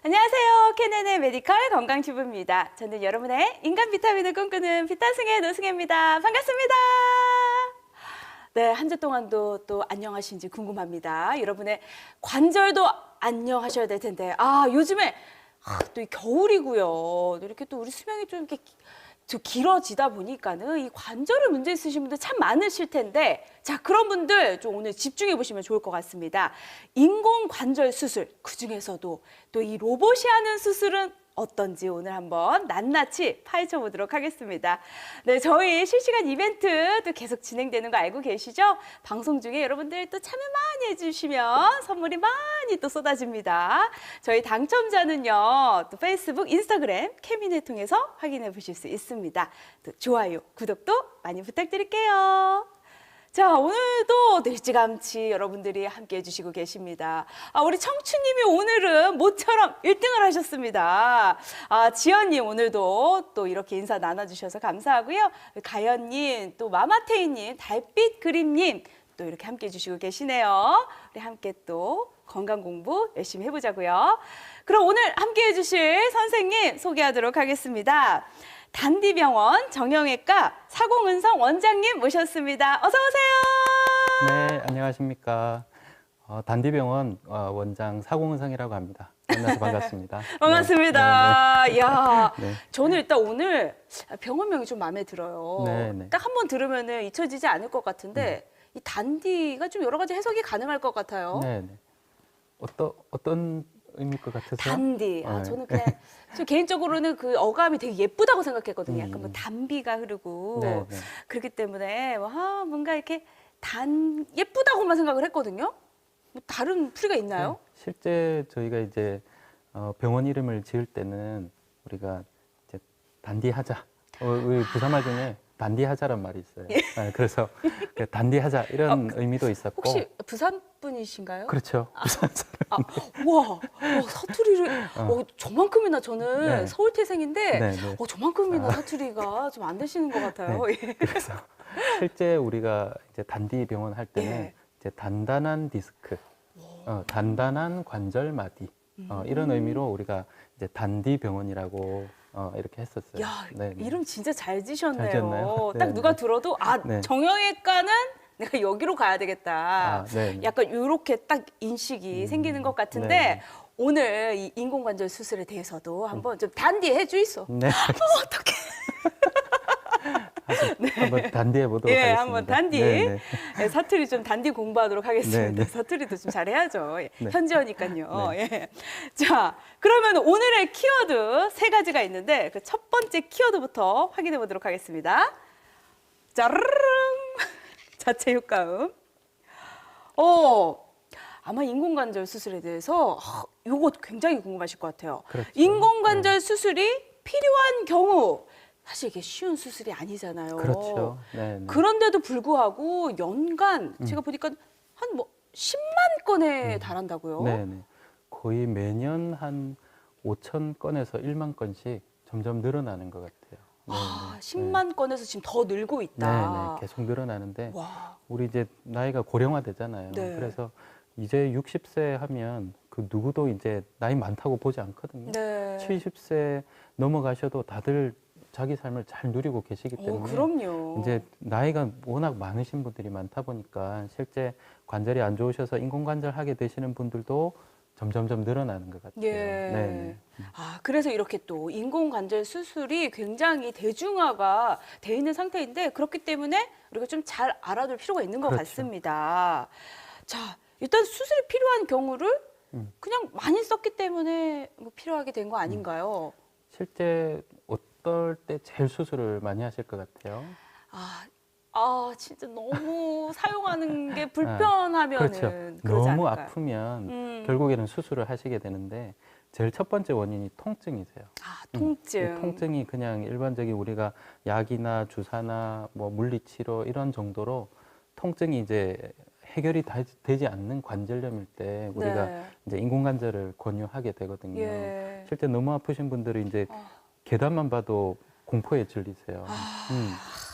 안녕하세요. 캐넨의 메디컬 건강주부입니다. 저는 여러분의 인간 비타민을 꿈꾸는 비타승의 노승혜입니다. 반갑습니다. 네, 한 주 동안도 또 안녕하신지 궁금합니다. 여러분의 관절도 안녕하셔야 될 텐데, 요즘에 또 겨울이고요. 또 이렇게 또 우리 수명이 좀 이렇게 좀 길어지다 보니까는 이 관절에 문제 있으신 분들 참 많으실 텐데, 자, 그런 분들 좀 오늘 집중해 보시면 좋을 것 같습니다. 인공관절 수술, 그 중에서도 또 이 로봇이 하는 수술은 어떤지 오늘 한번 낱낱이 파헤쳐 보도록 하겠습니다. 네, 저희 실시간 이벤트 또 계속 진행되는 거 알고 계시죠? 방송 중에 여러분들 또 참여 많이 해주시면 선물이 많이 또 쏟아집니다. 저희 당첨자는요, 또 페이스북, 인스타그램, 케미네 통해서 확인해 보실 수 있습니다. 또 좋아요, 구독도 많이 부탁드릴게요. 자, 오늘도 일찌감치 여러분들이 함께 해주시고 계십니다. 우리 청춘님이 오늘은 모처럼 1등을 하셨습니다. 지연님 오늘도 또 이렇게 인사 나눠주셔서 감사하고요. 가연님, 또 마마테이님, 달빛 그림님 또 이렇게 함께 해주시고 계시네요. 우리 함께 또 건강 공부 열심히 해보자고요. 그럼 오늘 함께 해주실 선생님 소개하도록 하겠습니다. 단디병원 정형외과 사공은성 원장님 모셨습니다. 어서 오세요. 네, 안녕하십니까. 단디병원 원장 사공은성이라고 합니다. 만나서 반갑습니다. 반갑습니다. 네, 네, 네. 야, 네. 저는 일단 오늘 병원명이 좀 마음에 들어요. 네, 네. 딱 한 번 들으면 잊혀지지 않을 것 같은데 이 단디가 좀 여러 가지 해석이 가능할 것 같아요. 네, 네. 어떤 의미일 것 같으세요? 단디. 네. 저는 그냥 저 개인적으로는 그 어감이 되게 예쁘다고 생각했거든요. 약간 뭐 단비가 흐르고 네, 네. 그렇기 때문에 뭔가 이렇게 예쁘다고만 생각을 했거든요. 뭐 다른 풀이가 있나요? 네. 실제 저희가 이제 병원 이름을 지을 때는 우리가 이제 단디하자. 우리 부사말 중에 단디하자란 말이 있어요. 네, 그래서 단디하자 이런 의미도 있었고. 혹시 부산 분이신가요? 그렇죠. 부산 사람. 와, 사투리를 저만큼이나 저는 네. 서울 태생인데 네, 네. 저만큼이나 사투리가 좀 안 되시는 것 같아요. 네. 예. 그래서 실제 우리가 이제 단디 병원 할 때는 예. 이제 단단한 디스크, 단단한 관절 마디 이런 의미로 우리가 이제 단디 병원이라고 이렇게 했었어요. 야, 네, 네. 이름 진짜 잘 지셨네요. 잘 지었나요? 딱 네, 누가 네. 들어도 네. 정형외과는 내가 여기로 가야 되겠다. 네, 네. 약간 이렇게 딱 인식이 생기는 것 같은데 네, 네. 오늘 이 인공관절 수술에 대해서도 한번 좀 단디해 주이소. 네. 어떡해. 한번 단디해 보도록 예, 하겠습니다. 한번 단디. 네, 네. 예, 사투리 좀 단디 공부하도록 하겠습니다. 네, 네. 사투리도 좀 잘해야죠. 예, 네. 현지어니까요. 네. 예. 자, 그러면 오늘의 키워드 3가지가 있는데 그 첫 번째 키워드부터 확인해 보도록 하겠습니다. 짜르릉 자체 효과음. 아마 인공관절 수술에 대해서 이거 굉장히 궁금하실 것 같아요. 그렇죠. 인공관절 수술이 필요한 경우 사실 이게 쉬운 수술이 아니잖아요. 그렇죠. 네, 네. 그런데도 불구하고 연간 제가 보니까 한 10만 건에 달한다고요. 네, 네. 거의 매년 한 5천 건에서 1만 건씩 점점 늘어나는 것 같아요. 네, 네. 10만 건에서 지금 더 늘고 네, 있다. 네, 계속 늘어나는데 와, 우리 이제 나이가 고령화되잖아요. 네. 그래서 이제 60세 하면 그 누구도 이제 나이 많다고 보지 않거든요. 네. 70세 넘어가셔도 다들 자기 삶을 잘 누리고 계시기 때문에 그럼요. 이제 나이가 워낙 많으신 분들이 많다 보니까 실제 관절이 안 좋으셔서 인공관절 하게 되시는 분들도 점점점 늘어나는 것 같아요. 예. 네, 네. 그래서 이렇게 또 인공관절 수술이 굉장히 대중화가 돼 있는 상태인데 그렇기 때문에 우리가 좀 잘 알아둘 필요가 있는 것 그렇죠. 같습니다. 자, 일단 수술이 필요한 경우를 그냥 많이 썼기 때문에 뭐 필요하게 된 거 아닌가요? 실제 어떨 때 제일 수술을 많이 하실 것 같아요? 진짜 너무 사용하는 게 불편하면은 그렇죠. 그러지 너무 않을까요? 아프면 결국에는 수술을 하시게 되는데 제일 첫 번째 원인이 통증이세요. 통증. 이 통증이 그냥 일반적인 우리가 약이나 주사나 뭐 물리치료 이런 정도로 통증이 이제 해결이 되지 않는 관절염일 때 우리가 네. 이제 인공관절을 권유하게 되거든요. 예. 실제 너무 아프신 분들이 이제 계단만 봐도 공포에 질리세요.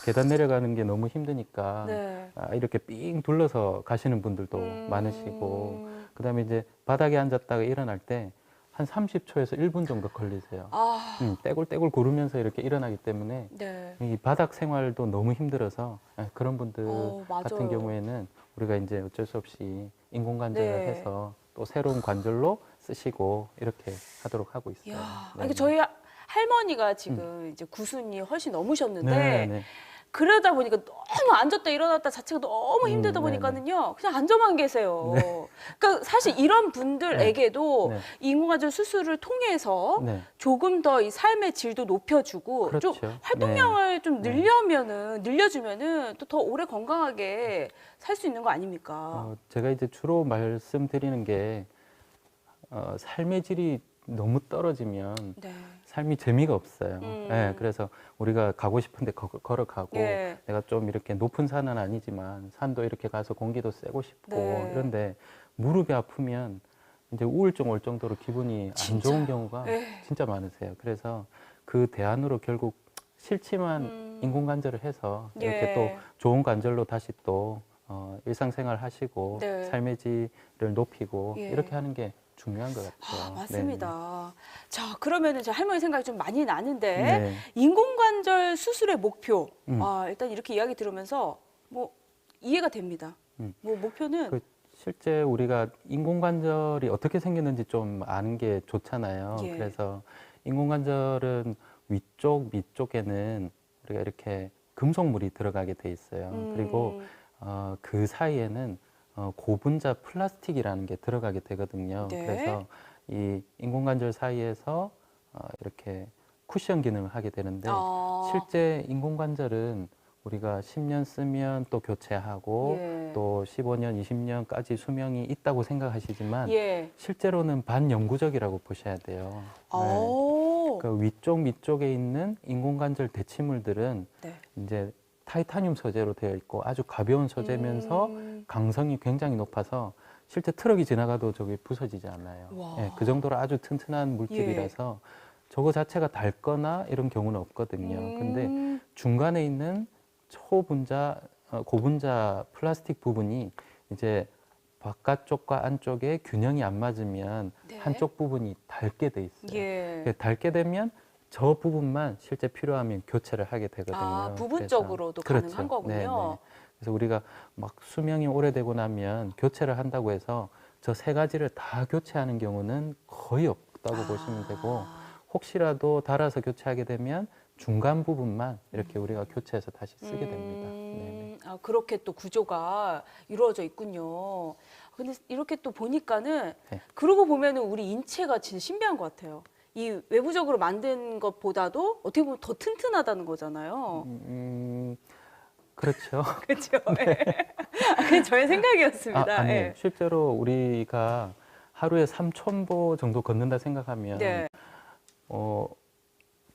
계단 내려가는 게 너무 힘드니까 네. 이렇게 삥 둘러서 가시는 분들도 많으시고 그다음에 이제 바닥에 앉았다가 일어날 때 한 30초에서 1분 정도 걸리세요. 아, 떼굴떼굴 구르면서 이렇게 일어나기 때문에 네. 이 바닥 생활도 너무 힘들어서 그런 분들 같은 맞아요. 경우에는 우리가 이제 어쩔 수 없이 인공관절을 네. 해서 또 새로운 관절로 쓰시고 이렇게 하도록 하고 있어요. 이야, 네, 이게 저희 할머니가 지금 이제 구순이 훨씬 넘으셨는데 네, 네. 그러다 보니까 너무 앉았다 일어났다 자체가 너무 힘들다 네네. 보니까는요 그냥 앉아만 계세요. 그러니까 사실 이런 분들에게도 네. 인공관절 수술을 통해서 네. 조금 더 이 삶의 질도 높여주고 좀 그렇죠. 활동량을 좀 네. 늘려주면은 또 더 오래 건강하게 살 수 있는 거 아닙니까? 제가 이제 주로 말씀드리는 게 삶의 질이 너무 떨어지면 네. 삶이 재미가 없어요. 음. 예, 그래서 우리가 가고 싶은데 걸어가고 예. 내가 좀 이렇게 높은 산은 아니지만 산도 이렇게 가서 공기도 쐬고 싶고 네. 이런데 무릎이 아프면 이제 우울증 올 정도로 기분이 안 진짜. 좋은 경우가 예. 진짜 많으세요. 그래서 그 대안으로 결국 싫지만 인공관절을 해서 이렇게 예. 또 좋은 관절로 다시 또 일상생활 하시고 네. 삶의 질을 높이고 예. 이렇게 하는 게 중요한 것 같아요. 아, 맞습니다. 자, 그러면은 제 할머니 생각이 좀 많이 나는데 네. 인공관절 수술의 목표. 음. 일단 이렇게 이야기 들으면서 뭐 이해가 됩니다. 뭐 목표는 그 실제 우리가 인공관절이 어떻게 생겼는지 좀 아는 게 좋잖아요. 예. 그래서 인공관절은 위쪽, 밑쪽에는 우리가 이렇게 금속물이 들어가게 돼 있어요. 그리고 그 사이에는 고분자 플라스틱이라는 게 들어가게 되거든요. 네. 그래서 이 인공관절 사이에서 이렇게 쿠션 기능을 하게 되는데 실제 인공관절은 우리가 10년 쓰면 또 교체하고 예. 또 15년, 20년까지 수명이 있다고 생각하시지만 예. 실제로는 반영구적이라고 보셔야 돼요. 네. 오. 그 위쪽, 밑쪽에 있는 인공관절 대치물들은 네. 이제 타이타늄 소재로 되어 있고 아주 가벼운 소재면서 강성이 굉장히 높아서 실제 트럭이 지나가도 저게 부서지지 않아요. 와. 예, 그 정도로 아주 튼튼한 물질이라서 저거 자체가 닳거나 이런 경우는 없거든요. 근데 중간에 있는 초분자, 고분자 플라스틱 부분이 이제 바깥쪽과 안쪽에 균형이 안 맞으면 네. 한쪽 부분이 닳게 돼 있어요. 예. 닳게 되면 저 부분만 실제 필요하면 교체를 하게 되거든요. 부분적으로도 그래서, 가능한 거군요. 네네. 그래서 우리가 막 수명이 오래되고 나면 교체를 한다고 해서 저 세 가지를 다 교체하는 경우는 거의 없다고 보시면 되고 혹시라도 닳아서 교체하게 되면 중간 부분만 이렇게 우리가 교체해서 다시 쓰게 됩니다. 네네. 그렇게 또 구조가 이루어져 있군요. 근데 이렇게 또 보니까는 네. 그러고 보면은 우리 인체가 진짜 신비한 것 같아요. 이 외부적으로 만든 것보다도 어떻게 보면 더 튼튼하다는 거잖아요. 그렇죠. 그렇죠. 그게 저의 생각이었습니다. 아니, 예. 실제로 우리가 하루에 3,000보 정도 걷는다 생각하면 네.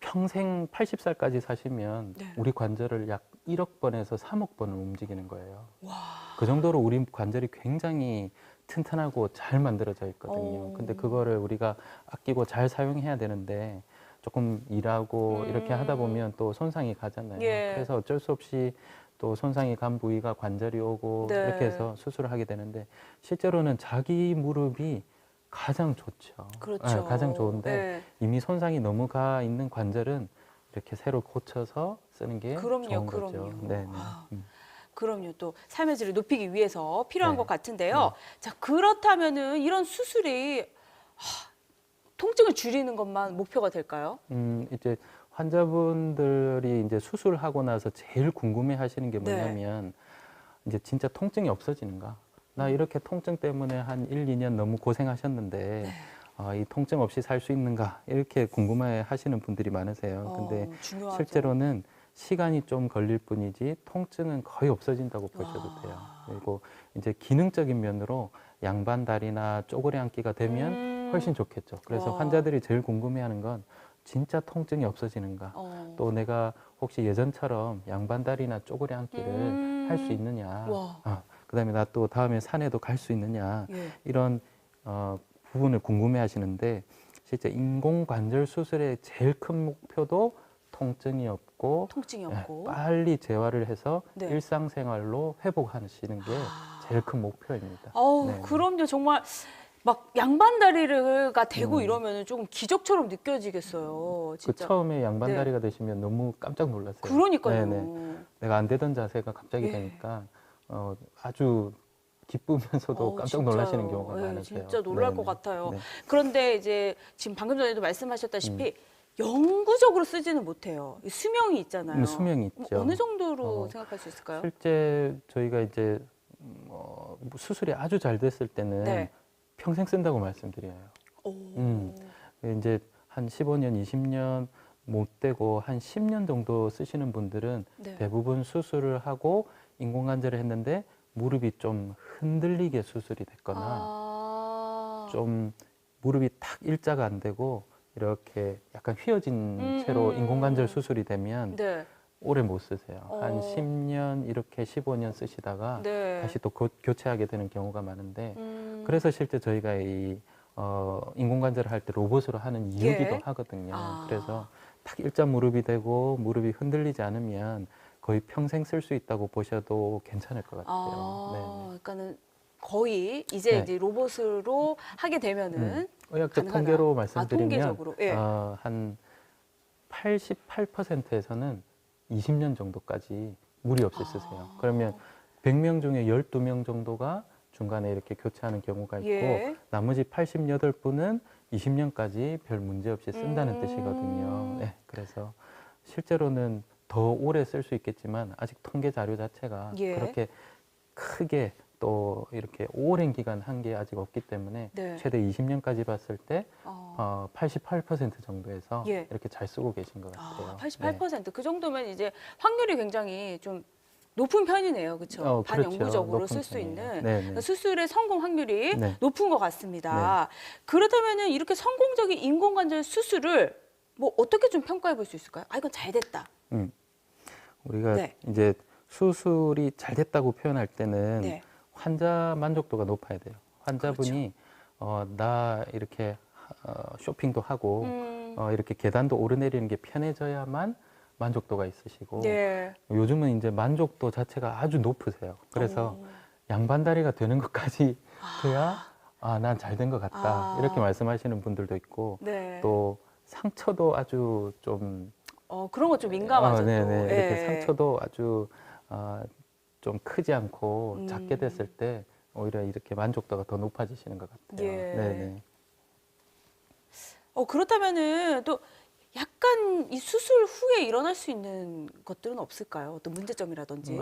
평생 80살까지 사시면 네. 우리 관절을 약 1억 번에서 3억 번을 움직이는 거예요. 와. 그 정도로 우리 관절이 굉장히 튼튼하고 잘 만들어져 있거든요. 근데 그거를 우리가 아끼고 잘 사용해야 되는데 조금 일하고 이렇게 하다 보면 또 손상이 가잖아요. 예. 그래서 어쩔 수 없이 또 손상이 간 부위가 관절이 오고 네. 이렇게 해서 수술을 하게 되는데 실제로는 자기 무릎이 가장 좋죠. 그렇죠. 네, 가장 좋은데 네. 이미 손상이 너무 가 있는 관절은 이렇게 새로 고쳐서 쓰는 게 그럼요, 좋은 그럼요. 거죠. 네, 네. 아. 그럼요. 또 삶의 질을 높이기 위해서 필요한 네. 것 같은데요. 자, 그렇다면은 이런 수술이 통증을 줄이는 것만 목표가 될까요? 이제 환자분들이 이제 수술하고 나서 제일 궁금해 하시는 게 네. 뭐냐면 이제 진짜 통증이 없어지는가? 나 이렇게 통증 때문에 한 1, 2년 너무 고생하셨는데 이 통증 없이 살 수 있는가? 이렇게 궁금해 하시는 분들이 많으세요. 근데 중요하죠. 실제로는 시간이 좀 걸릴 뿐이지 통증은 거의 없어진다고 보셔도 돼요. 그리고 이제 기능적인 면으로 양반 다리나 쪼그려 앉기가 되면 훨씬 좋겠죠. 그래서 와. 환자들이 제일 궁금해하는 건 진짜 통증이 없어지는가? 또 내가 혹시 예전처럼 양반 다리나 쪼그려 앉기를 할 수 있느냐? 와. 그다음에 나 또 다음에 산에도 갈 수 있느냐? 예. 이런 부분을 궁금해하시는데 실제 인공관절 수술의 제일 큰 목표도 통증이 없고 통증이 없고. 빨리 재활을 해서 네. 일상생활로 회복하시는 게 제일 큰 목표입니다. 어우, 네. 그럼요. 정말 막 양반다리가 되고 이러면은 조금 기적처럼 느껴지겠어요. 그 진짜. 처음에 양반다리가 되시면 너무 깜짝 놀랐어요. 그러니까요. 네네. 내가 안 되던 자세가 갑자기 예. 되니까 아주 기쁘면서도 깜짝 진짜요. 놀라시는 경우가 예, 많으세요. 진짜 놀랄 네네. 것 같아요. 네. 그런데 이제 지금 방금 전에도 말씀하셨다시피 영구적으로 쓰지는 못해요. 이 수명이 있잖아요. 수명이 뭐 있죠. 어느 정도로 어, 생각할 수 있을까요? 실제 저희가 이제 수술이 아주 잘 됐을 때는 네. 평생 쓴다고 말씀드려요. 오. 이제 한 15년, 20년 못 되고 한 10년 정도 쓰시는 분들은 네. 대부분 수술을 하고 인공관절을 했는데 무릎이 좀 흔들리게 수술이 됐거나 아. 좀 무릎이 탁 일자가 안 되고 이렇게 약간 휘어진 채로 인공관절 수술이 되면 네. 오래 못 쓰세요. 어. 한 10년 이렇게 15년 쓰시다가 네. 다시 또 교체하게 되는 경우가 많은데 그래서 실제 저희가 이 인공관절을 할 때 로봇으로 하는 이유기도 예. 하거든요. 아. 그래서 딱 일자 무릎이 되고 무릎이 흔들리지 않으면 거의 평생 쓸 수 있다고 보셔도 괜찮을 것 같아요. 네. 그러니까는 거의 이제 네. 이제 로봇으로 하게 되면은 의학적 가능하다. 통계로 말씀드리면 통계적으로. 예. 한 88%에서는 20년 정도까지 무리 없이 쓰세요. 그러면 100명 중에 12명 정도가 중간에 이렇게 교체하는 경우가 있고 예. 나머지 88분은 20년까지 별 문제 없이 쓴다는 뜻이거든요. 네, 그래서 실제로는 더 오래 쓸 수 있겠지만 아직 통계 자료 자체가 예. 그렇게 크게 또 이렇게 오랜 기간 한 게 아직 없기 때문에 네. 최대 20년까지 봤을 때 어. 88% 정도에서 예. 이렇게 잘 쓰고 계신 것 같아요. 88%. 그 정도면 이제 확률이 굉장히 좀 높은 편이네요. 그렇죠? 그렇죠. 반영구적으로 높은 쓸 수 편이에요. 있는 네네. 그러니까 수술의 성공 확률이 네. 높은 것 같습니다. 그렇다면은 이렇게 성공적인 인공관절 수술을 뭐 어떻게 좀 평가해 볼 수 있을까요? 아, 이건 잘 됐다. 우리가 네. 이제 수술이 잘 됐다고 표현할 때는 네. 환자 만족도가 높아야 돼요. 환자분이 그렇죠. 나 이렇게 쇼핑도 하고 음. 이렇게 계단도 오르내리는 게 편해져야만 만족도가 있으시고 네. 요즘은 이제 만족도 자체가 아주 높으세요. 그래서 양반다리가 되는 것까지 돼야 난 잘 된 것 같다 이렇게 말씀하시는 분들도 있고 네. 또 상처도 아주 좀 그런 거 좀 민감하죠. 네네. 또. 이렇게 예. 상처도 아주 좀 크지 않고 작게 됐을 때 오히려 이렇게 만족도가 더 높아지시는 것 같아요. 예. 네네. 그렇다면은 또 약간 이 수술 후에 일어날 수 있는 것들은 없을까요? 어떤 문제점이라든지.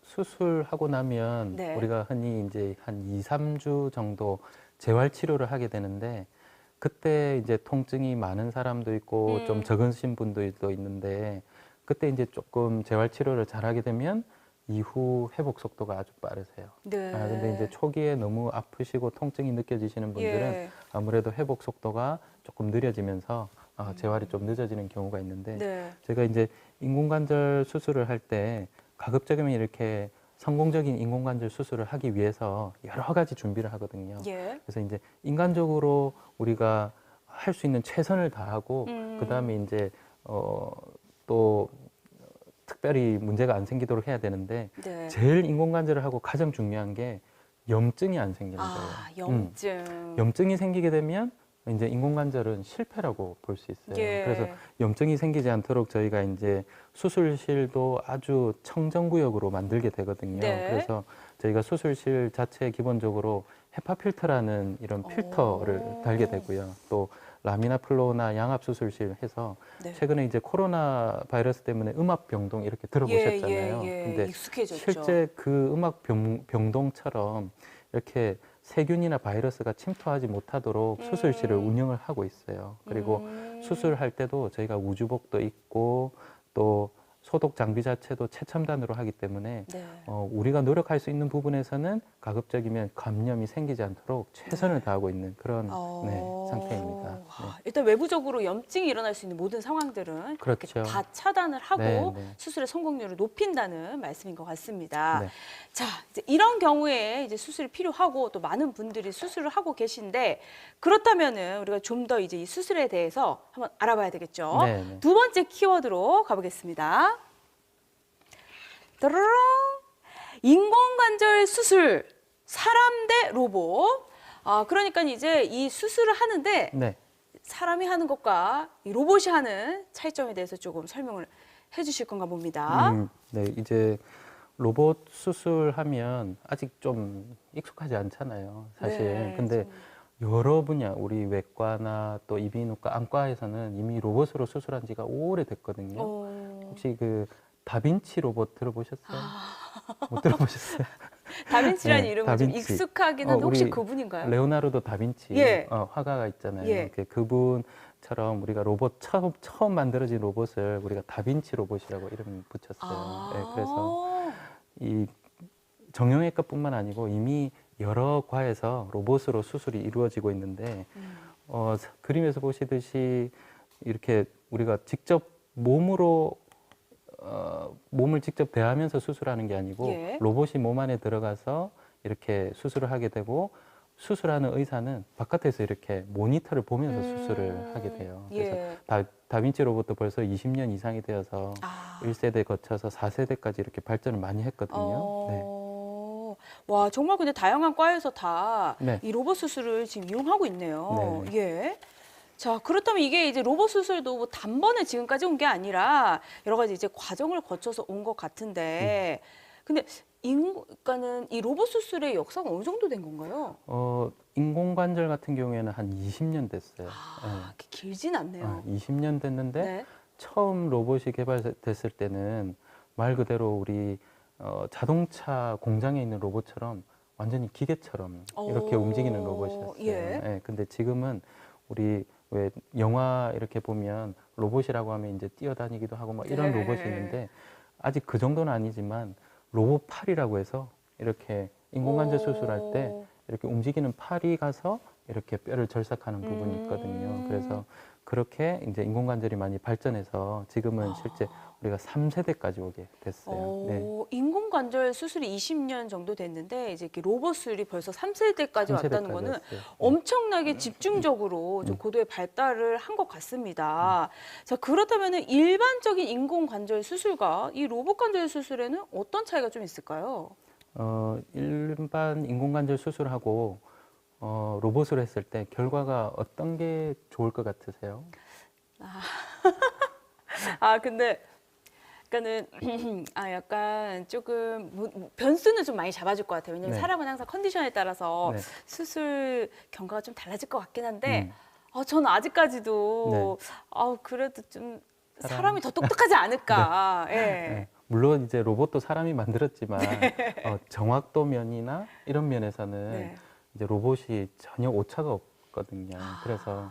수술하고 나면 네. 우리가 흔히 이제 한 2, 3주 정도 재활 치료를 하게 되는데 그때 이제 통증이 많은 사람도 있고 좀 적으신 분들도 있는데 그때 이제 조금 재활 치료를 잘하게 되면 이후 회복 속도가 아주 빠르세요. 네. 근데 이제 초기에 너무 아프시고 통증이 느껴지시는 분들은 예. 아무래도 회복 속도가 조금 느려지면서 재활이 좀 늦어지는 경우가 있는데 네. 제가 이제 인공관절 수술을 할 때 가급적이면 이렇게 성공적인 인공관절 수술을 하기 위해서 여러 가지 준비를 하거든요. 예. 그래서 이제 인간적으로 우리가 할 수 있는 최선을 다하고 그다음에 이제 또 특별히 문제가 안 생기도록 해야 되는데 네. 제일 인공관절을 하고 가장 중요한 게 염증이 안 생기는 거예요. 염증. 염증이 생기게 되면 이제 인공관절은 실패라고 볼 수 있어요. 예. 그래서 염증이 생기지 않도록 저희가 이제 수술실도 아주 청정구역으로 만들게 되거든요. 네. 그래서 저희가 수술실 자체에 기본적으로 헤파 필터라는 이런 필터를 달게 되고요. 또 라미나 플로우나 양압 수술실 해서 네. 최근에 이제 코로나 바이러스 때문에 음압 병동 이렇게 들어보셨잖아요. 근데 익숙해졌죠. 실제 그 음악 병동처럼 이렇게 세균이나 바이러스가 침투하지 못하도록 수술실을 운영을 하고 있어요. 그리고 수술할 때도 저희가 우주복도 입고 또 소독 장비 자체도 최첨단으로 하기 때문에 네. 우리가 노력할 수 있는 부분에서는 가급적이면 감염이 생기지 않도록 최선을 다하고 있는 그런 상태입니다. 네. 일단 외부적으로 염증이 일어날 수 있는 모든 상황들은 그렇죠. 이렇게 다 차단을 하고 네. 수술의 성공률을 높인다는 말씀인 것 같습니다. 네. 자, 이제 이런 경우에 이제 수술이 필요하고 또 많은 분들이 수술을 하고 계신데 그렇다면은 우리가 좀 더 이제 이 수술에 대해서 한번 알아봐야 되겠죠. 네. 두 번째 키워드로 가보겠습니다. 따르릉 인공관절 수술 사람 대 로봇. 아, 그러니까 이제 이 수술을 하는데 네. 사람이 하는 것과 이 로봇이 하는 차이점에 대해서 조금 설명을 해주실 건가 봅니다. 네, 이제 로봇 수술하면 아직 좀 익숙하지 않잖아요, 사실. 네, 근데 좀. 여러 분야, 우리 외과나 또 이비인후과, 안과에서는 이미 로봇으로 수술한 지가 오래됐거든요. 혹시 그 다빈치 로봇 들어보셨어요? 못 들어보셨어요? 다빈치라는 네, 이름은 좀 다빈치. 익숙하긴 한데 혹시 우리 그분인가요? 레오나르도 다빈치 예. 화가가 있잖아요. 예. 그분처럼 우리가 로봇 처음 만들어진 로봇을 우리가 다빈치 로봇이라고 이름 붙였어요. 네, 그래서 이 정형외과뿐만 아니고 이미 여러 과에서 로봇으로 수술이 이루어지고 있는데 그림에서 보시듯이 이렇게 우리가 직접 몸을 직접 대하면서 수술하는 게 아니고 예. 로봇이 몸 안에 들어가서 이렇게 수술을 하게 되고 수술하는 의사는 바깥에서 이렇게 모니터를 보면서 수술을 하게 돼요. 그래서 예. 다빈치 로봇도 벌써 20년 이상이 되어서 1세대 거쳐서 4세대까지 이렇게 발전을 많이 했거든요. 네. 와, 정말 근데 다양한 과에서 다 네. 이 로봇 수술을 지금 이용하고 있네요. 네. 예. 자, 그렇다면 이게 이제 로봇 수술도 뭐 단번에 지금까지 온 게 아니라 여러 가지 이제 과정을 거쳐서 온 것 같은데, 근데 그러니까는 이 로봇 수술의 역사가 어느 정도 된 건가요? 인공관절 같은 경우에는 한 20년 됐어요. 그렇게 길진 않네요. 20년 됐는데 네. 처음 로봇이 개발됐을 때는 말 그대로 우리 자동차 공장에 있는 로봇처럼 완전히 기계처럼 이렇게 움직이는 로봇이었어요. 예. 근데 지금은 우리 왜 영화 이렇게 보면 로봇이라고 하면 이제 뛰어다니기도 하고 막 이런 네. 로봇이 있는데 아직 그 정도는 아니지만 로봇 팔이라고 해서 이렇게 인공관절 수술할 때 이렇게 움직이는 팔이 가서 이렇게 뼈를 절삭하는 부분이 있거든요. 그래서 그렇게 이제 인공관절이 많이 발전해서 지금은 실제 우리가 3세대까지 오게 됐어요. 네. 인공관절 수술이 20년 정도 됐는데 이제 이렇게 로봇술이 벌써 3세대까지 왔다는 3세대까지 거는 왔어요. 네. 엄청나게 집중적으로 좀 고도의 발달을 한 것 같습니다. 자, 그렇다면 일반적인 인공관절 수술과 이 로봇관절 수술에는 어떤 차이가 좀 있을까요? 일반 인공관절 수술하고 로봇으로 했을 때 결과가 어떤 게 좋을 것 같으세요? 근데 그러니까는 약간 조금 변수는 좀 많이 잡아줄 것 같아요. 왜냐면 네. 사람은 항상 컨디션에 따라서 네. 수술 경과가 좀 달라질 것 같긴 한데 저는 아직까지도 그래도 좀 사람이 더 똑똑하지 않을까. 예. 네. 물론 이제 로봇도 사람이 만들었지만 정확도 면이나 이런 면에서는 네. 이제 로봇이 전혀 오차가 없거든요. 그래서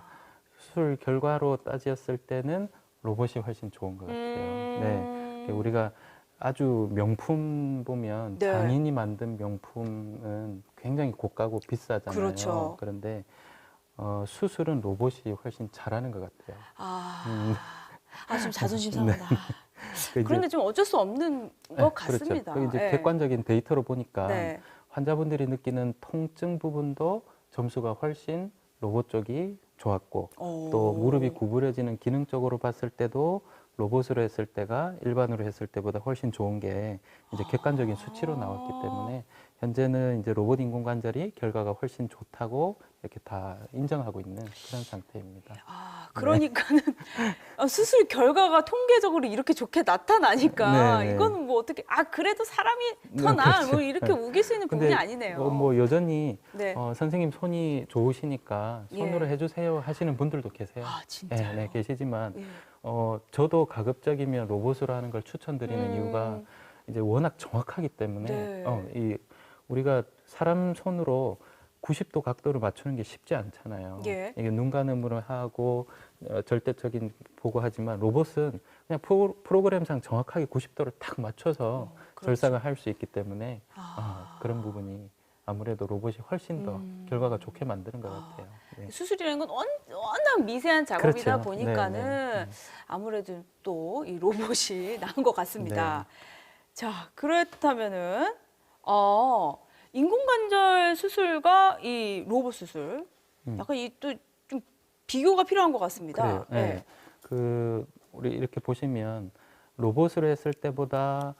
수술 결과로 따졌을 때는 로봇이 훨씬 좋은 것 같아요. 네. 우리가 아주 명품 보면 네. 장인이 만든 명품은 굉장히 고가고 비싸잖아요. 그렇죠. 그런데 수술은 로봇이 훨씬 잘하는 것 같아요. 좀 자존심 상한다. 그 이제 그런데 좀 어쩔 수 없는 것 같습니다. 그렇죠. 이제 예. 객관적인 데이터로 보니까 네. 환자분들이 느끼는 통증 부분도 점수가 훨씬 로봇 쪽이 좋았고 또 무릎이 구부려지는 기능적으로 봤을 때도 로봇으로 했을 때가 일반으로 했을 때보다 훨씬 좋은 게 이제 객관적인 수치로 나왔기 때문에 현재는 이제 로봇 인공관절이 결과가 훨씬 좋다고 이렇게 다 인정하고 있는 그런 상태입니다. 그러니까는 수술 결과가 통계적으로 이렇게 좋게 나타나니까 네, 네. 이거는 뭐 어떻게 그래도 사람이 더 나아 뭐 그렇죠. 이렇게 우길 수 있는 부분이 근데 아니네요. 뭐 여전히 네. 선생님 손이 좋으시니까 손으로 예. 해주세요 하시는 분들도 계세요. 진짜요? 네, 계시지만 예. 저도 가급적이면 로봇으로 하는 걸 추천드리는 이유가 이제 워낙 정확하기 때문에 네. 우리가 사람 손으로 90도 각도를 맞추는 게 쉽지 않잖아요. 예. 이게 눈 가늠으로 하고 절대적인 보고 하지만 로봇은 그냥 프로그램상 정확하게 90도를 딱 맞춰서 그렇죠. 절삭을 할 수 있기 때문에 그런 부분이 아무래도 로봇이 훨씬 더 결과가 좋게 만드는 것 같아요. 네. 수술이라는 건 워낙 미세한 작업이다 그렇죠. 보니까는 네. 아무래도 또 이 로봇이 나은 것 같습니다. 자, 그렇다면은 인공관절 수술과 이 로봇 수술 약간 이 또 좀 비교가 필요한 것 같습니다. 그래요. 네. 우리 이렇게 보시면 로봇으로 했을 때보다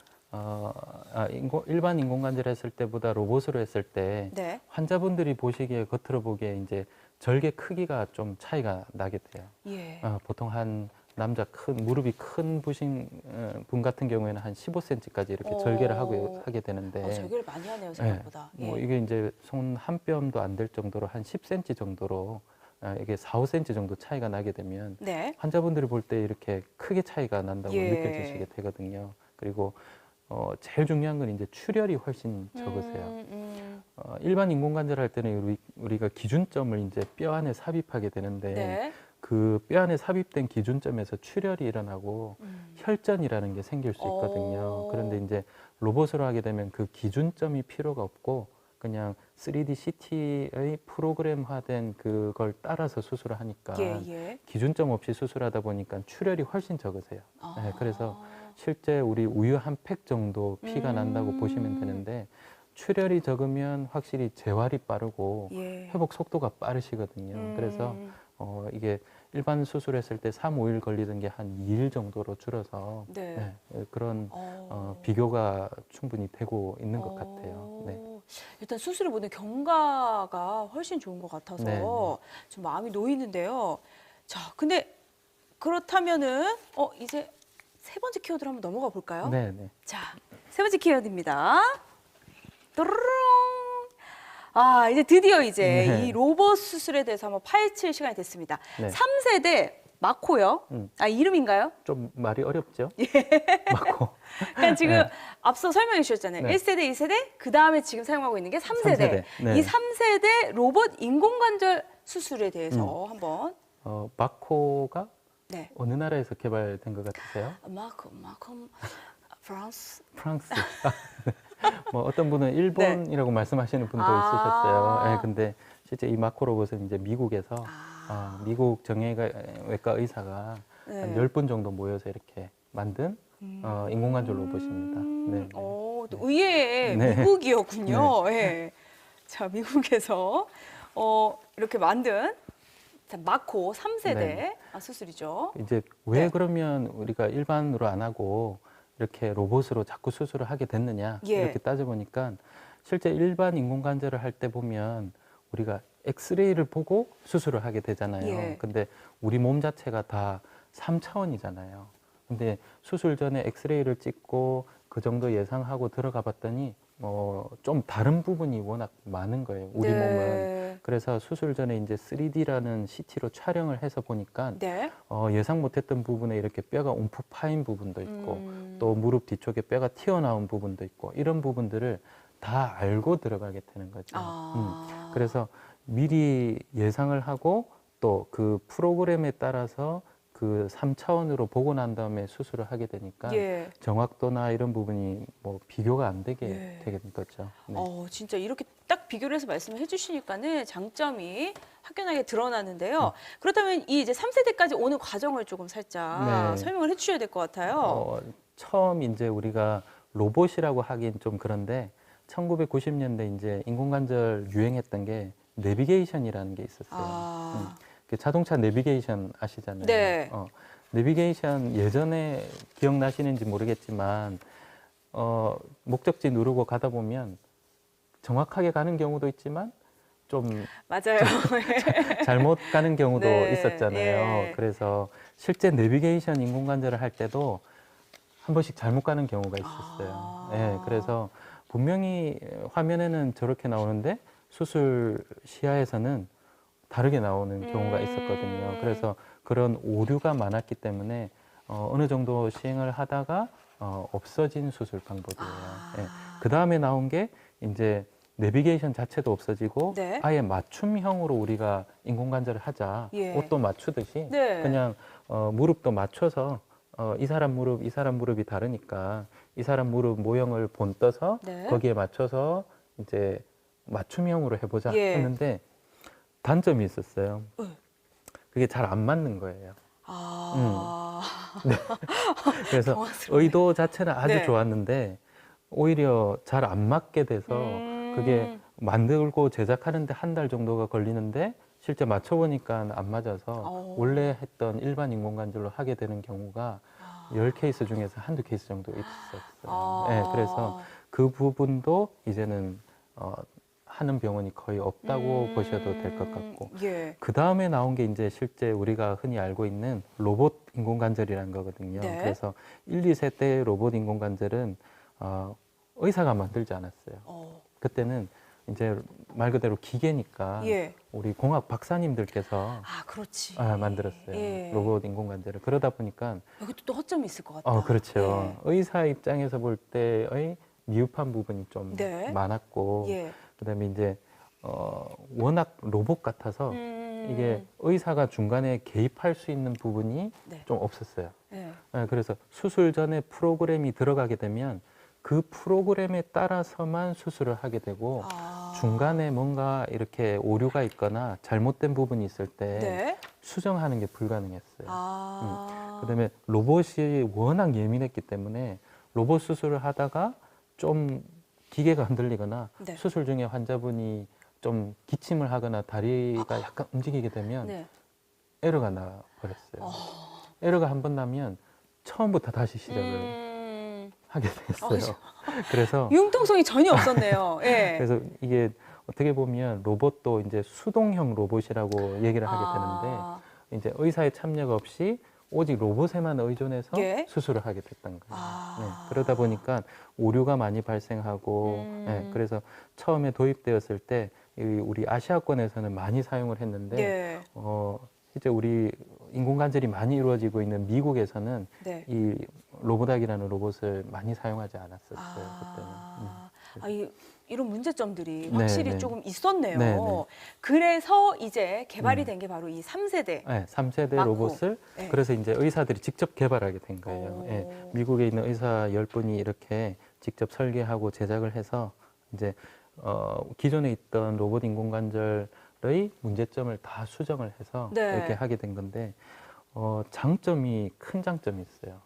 일반 인공관절 했을 때보다 로봇으로 했을 때 네. 환자분들이 보시기에 겉으로 보기에 이제 절개 크기가 좀 차이가 나게 돼요. 예. 보통 한 남자 무릎이 큰 분 같은 경우에는 한 15cm까지 이렇게 절개를 하게 되는데 절개를 많이 하네요, 생각보다. 뭐 예. 이게 이제 손 한 뼘도 안 될 정도로 한 10cm 정도로 이게 4, 5cm 정도 차이가 나게 되면 네. 환자분들이 볼 때 이렇게 크게 차이가 난다고 예. 느껴지시게 되거든요. 그리고 제일 중요한 건 이제 출혈이 훨씬 적으세요. 일반 인공관절 할 때는 우리가 기준점을 이제 뼈 안에 삽입하게 되는데 네. 그 뼈 안에 삽입된 기준점에서 출혈이 일어나고 혈전이라는 게 생길 수 있거든요. 그런데 이제 로봇으로 하게 되면 그 기준점이 필요가 없고 그냥 3D CT의 프로그램화된 그걸 따라서 수술을 하니까 예. 기준점 없이 수술하다 보니까 출혈이 훨씬 적으세요. 아. 네, 그래서 실제 우리 우유 한 팩 정도 피가 난다고 보시면 되는데 출혈이 적으면 확실히 재활이 빠르고 예. 회복 속도가 빠르시거든요. 그래서 이게 일반 수술했을 때 3, 5일 걸리던 게 한 2일 정도로 줄어서 네. 그런 비교가 충분히 되고 있는 것 같아요. 네. 일단 수술을 보는 경과가 훨씬 좋은 것 같아서 네, 네. 좀 마음이 놓이는데요. 자, 근데 그렇다면은 이제 세 번째 키워드로 한번 넘어가 볼까요? 네, 네. 자, 세 번째 키워드입니다. 또르릉. 이제 드디어 이제 네. 이 로봇 수술에 대해서 한번 파헤칠 시간이 됐습니다. 네. 3세대 마코요. 이름인가요? 좀 말이 어렵죠? 맞고. 그러니까 지금 네. 앞서 설명해 주셨잖아요. 네. 1세대, 2세대, 그 다음에 지금 사용하고 있는 게 3세대. 네. 이 3세대 로봇 인공관절 수술에 대해서 한번. 마코가 네. 어느 나라에서 개발된 것 같으세요? 마코, 프랑스. 프랑스. 뭐 어떤 분은 일본이라고 말씀하시는 분도 아. 있으셨어요. 네, 근데 실제 이 마코 로봇은 이제 미국에서 미국 정형외과 의사가 한 10분 정도 모여서 이렇게 만든 인공관절 로봇입니다. 네. 또 의외의 네. 미국이었군요. 네. 자, 미국에서 이렇게 만든 마코 3세대 네. 수술이죠. 이제 왜 네. 그러면 우리가 일반으로 안 하고 이렇게 로봇으로 자꾸 수술을 하게 됐느냐 예. 이렇게 따져보니까 실제 일반 인공관절을 할 때 보면 우리가 엑스레이를 보고 수술을 하게 되잖아요. 예. 근데 우리 몸 자체가 다 3차원이잖아요. 근데 수술 전에 엑스레이를 찍고 그 정도 예상하고 들어가 봤더니 좀 다른 부분이 워낙 많은 거예요. 우리 네. 몸은. 그래서 수술 전에 이제 3D라는 CT로 촬영을 해서 보니까 네. 예상 못했던 부분에 이렇게 뼈가 움푹 파인 부분도 있고 또 무릎 뒤쪽에 뼈가 튀어나온 부분도 있고 이런 부분들을 다 알고 들어가게 되는 거죠. 그래서 미리 예상을 하고 또 그 프로그램에 따라서 그 3차원으로 보고 난 다음에 수술을 하게 되니까 예. 정확도나 이런 부분이 뭐 비교가 안 되게 예. 되는 거죠. 네. 진짜 이렇게 딱 비교를 해서 말씀을 해주시니까는 장점이 확연하게 드러나는데요. 그렇다면 이 이제 3세대까지 오는 과정을 조금 살짝 네. 설명을 해주셔야 될 것 같아요. 처음 이제 우리가 로봇이라고 하긴 좀 그런데 1990년대 이제 인공관절 유행했던 게 내비게이션이라는 게 있었어요. 그 자동차 내비게이션 아시잖아요. 네. 내비게이션 예전에 기억나시는지 모르겠지만 목적지 누르고 가다 보면 정확하게 가는 경우도 있지만 좀 맞아요. 잘못 가는 경우도 네, 있었잖아요. 예. 그래서 실제 내비게이션 인공관절을 할 때도 한 번씩 잘못 가는 경우가 있었어요. 예, 그래서 분명히 화면에는 저렇게 나오는데 수술 시야에서는 다르게 나오는 경우가 있었거든요. 그래서 그런 오류가 많았기 때문에 어느 정도 시행을 하다가 없어진 수술 방법이에요. 예. 그 다음에 나온 게 이제 내비게이션 자체도 없어지고 네. 아예 맞춤형으로 우리가 인공관절을 하자. 예. 옷도 맞추듯이 네. 그냥 무릎도 맞춰서 이 사람 무릎이 다르니까 이 사람 무릎 모형을 본떠서 네. 거기에 맞춰서 이제 맞춤형으로 해보자 예. 했는데 단점이 있었어요. 네. 그게 잘 안 맞는 거예요. 네. 그래서 당황스럽네. 의도 자체는 아주 네. 좋았는데 오히려 잘 안 맞게 돼서 그게 만들고 제작하는데 한 달 정도가 걸리는데 실제 맞춰보니까 안 맞아서 원래 했던 일반 인공관절로 하게 되는 경우가 10케이스 중에서 한두 케이스 정도 있었어요. 아. 네, 그래서 그 부분도 이제는 하는 병원이 거의 없다고 보셔도 될 것 같고, 예. 그 다음에 나온 게 이제 실제 우리가 흔히 알고 있는 로봇 인공관절이라는 거거든요. 네. 그래서 1, 2세 때 로봇 인공관절은 의사가 만들지 않았어요. 그때는 이제 말 그대로 기계니까 예. 우리 공학 박사님들께서 아, 그렇지. 만들었어요. 예. 로봇 인공관절을. 그러다 보니까 여기도 또 허점이 있을 것 같다. 그렇죠. 의사 입장에서 볼 때의 미흡한 부분이 좀 네. 많았고, 예. 그다음에 이제 워낙 로봇 같아서 이게 의사가 중간에 개입할 수 있는 부분이 네. 좀 없었어요. 예. 그래서 수술 전에 프로그램이 들어가게 되면 그 프로그램에 따라서만 수술을 하게 되고, 중간에 뭔가 이렇게 오류가 있거나 잘못된 부분이 있을 때 네. 수정하는 게 불가능했어요. 그다음에 아. 로봇이 워낙 예민했기 때문에 로봇 수술을 하다가 좀 기계가 흔들리거나 네. 수술 중에 환자분이 좀 기침을 하거나 다리가 약간 움직이게 되면 네. 에러가 나 버렸어요. 에러가 한 번 나면 처음부터 다시 시작을 하게 됐어요. 그래서 융통성이 전혀 없었네요. 예. 그래서 이게 어떻게 보면 로봇도 이제 수동형 로봇이라고 얘기를 하게 되는데, 이제 의사의 참여가 없이 오직 로봇에만 의존해서 예. 수술을 하게 됐던 거예요. 네, 그러다 보니까 오류가 많이 발생하고, 네, 그래서 처음에 도입되었을 때 우리 아시아권에서는 많이 사용을 했는데, 예. 실제 우리 인공관절이 많이 이루어지고 있는 미국에서는 네. 이 로보닥이라는 로봇을 많이 사용하지 않았었어요. 그때는. 이런 문제점들이 네, 확실히 네. 조금 있었네요. 네, 네. 그래서 이제 개발이 된 게 바로 이 3세대. 네, 3세대 맞고. 로봇을 네. 그래서 이제 의사들이 직접 개발하게 된 거예요. 예, 미국에 있는 의사 10분이 이렇게 직접 설계하고 제작을 해서 이제 기존에 있던 로봇 인공관절의 문제점을 다 수정을 해서 네. 이렇게 하게 된 건데, 장점이 큰 장점이 있어요.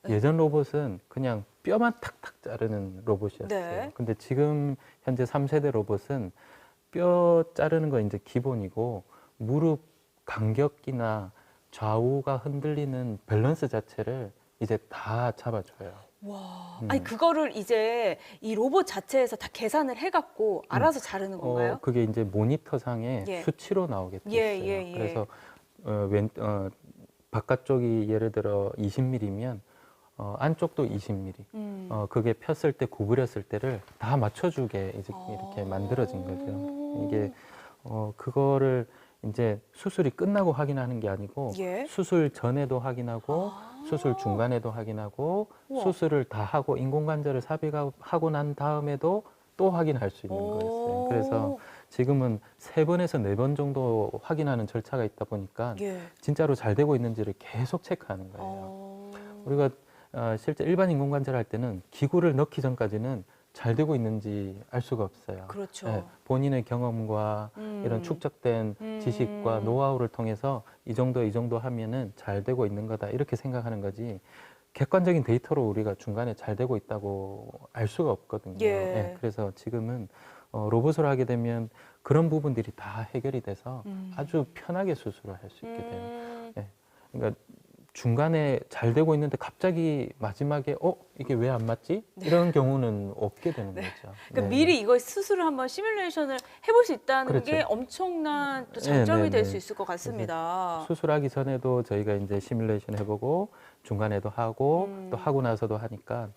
네. 예전 로봇은 그냥 뼈만 탁탁 자르는 로봇이었어요. 네. 근데 지금 현재 3세대 로봇은 뼈 자르는 거 이제 기본이고, 무릎 간격이나 좌우가 흔들리는 밸런스 자체를 이제 다 잡아줘요. 와. 아니 그거를 이제 이 로봇 자체에서 다 계산을 해갖고 알아서 자르는 건가요? 그게 이제 모니터상에 예. 수치로 나오게 돼 예, 있어요. 예, 예. 그래서 바깥쪽이 예를 들어 20mm면 안쪽도 20mm. 그게 폈을 때 구부렸을 때를 다 맞춰주게 이제 이렇게 만들어진 거죠. 이게 그거를 이제 수술이 끝나고 확인하는 게 아니고, 예. 수술 전에도 확인하고 수술 중간에도 확인하고 우와. 수술을 다 하고 인공관절을 삽입하고 난 다음에도 또 확인할 수 있는 거였어요. 그래서 지금은 3번에서 4번 정도 확인하는 절차가 있다 보니까 예. 진짜로 잘 되고 있는지를 계속 체크하는 거예요. 우리가 실제 일반 인공관절 할 때는 기구를 넣기 전까지는 잘 되고 있는지 알 수가 없어요. 그렇죠. 네, 본인의 경험과 이런 축적된 지식과 노하우를 통해서 이 정도 하면은 잘 되고 있는 거다 이렇게 생각하는 거지, 객관적인 데이터로 우리가 중간에 잘 되고 있다고 알 수가 없거든요. 예. 네, 그래서 지금은 로봇을 하게 되면 그런 부분들이 다 해결이 돼서 아주 편하게 수술을 할 수 있게 돼요. 네, 그러니까 중간에 잘 되고 있는데 갑자기 마지막에 이게 왜 안 맞지? 이런 경우는 없게 되는 거죠. 그러니까 네. 미리 이거 수술을 한번 시뮬레이션을 해볼 수 있다는 그렇죠. 게 엄청난 또 장점이 네, 네, 될 네. 수 있을 것 같습니다. 수술하기 전에도 저희가 이제 시뮬레이션 해보고 중간에도 하고 또 하고 나서도 하니까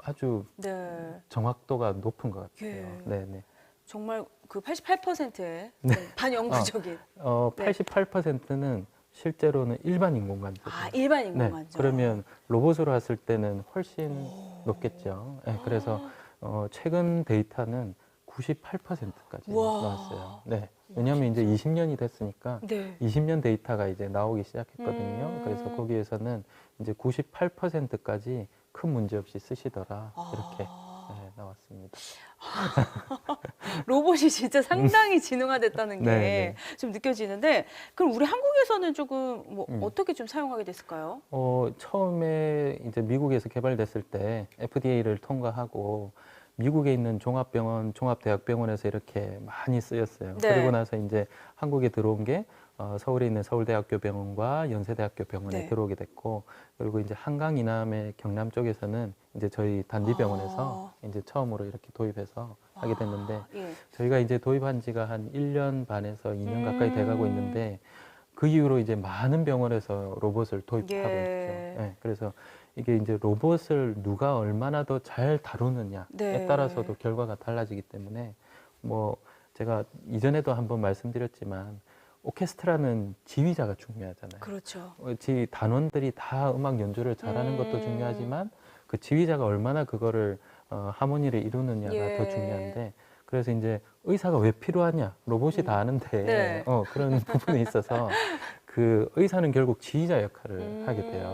아주 네. 정확도가 높은 것 같아요. 예. 네, 네. 정말 그 88%의 반영구적인 88%는 실제로는 일반 인공관절. 일반 네, 인공관절. 그러면 로봇으로 했을 때는 훨씬 높겠죠. 네, 그래서 최근 데이터는 98%까지 우와. 나왔어요. 네, 왜냐하면 이제 20년이 됐으니까 네. 20년 데이터가 이제 나오기 시작했거든요. 그래서 거기에서는 이제 98%까지 큰 문제 없이 쓰시더라 이렇게 나왔습니다. 로봇이 진짜 상당히 진흥화됐다는 게 네, 좀 느껴지는데, 그럼 우리 한국에서는 조금 뭐 어떻게 좀 사용하게 됐을까요? 처음에 이제 미국에서 개발됐을 때 FDA를 통과하고 미국에 있는 종합병원, 종합대학병원에서 이렇게 많이 쓰였어요. 네. 그리고 나서 이제 한국에 들어온 게 서울에 있는 서울대학교 병원과 연세대학교 병원에 네. 들어오게 됐고, 그리고 이제 한강 이남의 경남 쪽에서는 이제 저희 단디병원에서 이제 처음으로 이렇게 도입해서 하게 됐는데, 예. 저희가 이제 도입한 지가 한 1년 반에서 2년 가까이 돼가고 있는데, 그 이후로 이제 많은 병원에서 로봇을 도입하고 예. 있죠. 예, 그래서 이게 이제 로봇을 누가 얼마나 더 잘 다루느냐에 네. 따라서도 결과가 달라지기 때문에, 뭐 제가 이전에도 한번 말씀드렸지만 오케스트라는 지휘자가 중요하잖아요. 그렇죠. 단원들이 다 음악 연주를 잘하는 것도 중요하지만 그 지휘자가 얼마나 그거를 하모니를 이루느냐가 예. 더 중요한데, 그래서 이제 의사가 왜 필요하냐? 로봇이 다 아는데 네. 그런 부분에 있어서 그 의사는 결국 지휘자 역할을 하게 돼요.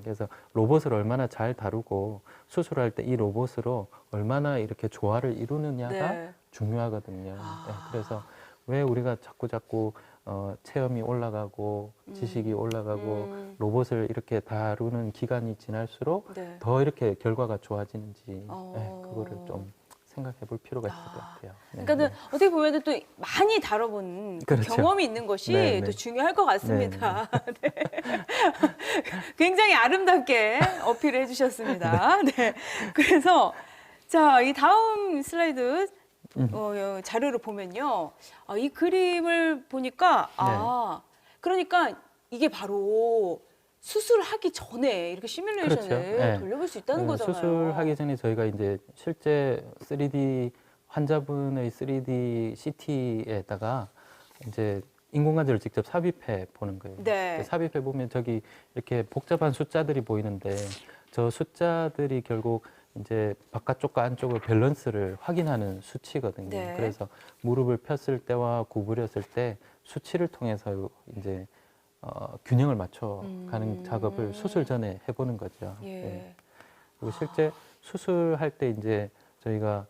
그래서 로봇을 얼마나 잘 다루고 수술할 때 이 로봇으로 얼마나 이렇게 조화를 이루느냐가 네. 중요하거든요. 네, 그래서 왜 우리가 자꾸 체험이 올라가고 지식이 올라가고 로봇을 이렇게 다루는 기간이 지날수록 네. 더 이렇게 결과가 좋아지는지 어. 그거를 좀 생각해 볼 필요가 있을 것 같아요. 네, 그러니까는 네. 어떻게 보면은 또 많이 다뤄본 그 그렇죠. 경험이 있는 것이 네, 네. 또 중요할 것 같습니다. 네. 굉장히 아름답게 어필을 해주셨습니다. 네. 그래서 자, 이 다음 슬라이드 자료를 보면요, 이 그림을 보니까 그러니까 이게 바로 수술하기 전에 이렇게 시뮬레이션을 그렇죠. 네. 돌려볼 수 있다는 거잖아요. 수술하기 전에 저희가 이제 실제 3D 환자분의 3D CT에다가 이제 인공관절을 직접 삽입해 보는 거예요. 네. 삽입해 보면 저기 이렇게 복잡한 숫자들이 보이는데, 저 숫자들이 결국 이제 바깥쪽과 안쪽의 밸런스를 확인하는 수치거든요. 네. 그래서 무릎을 폈을 때와 구부렸을 때 수치를 통해서 이제 균형을 맞춰가는 작업을 수술 전에 해보는 거죠. 예. 네. 그리고 실제 수술할 때 이제 저희가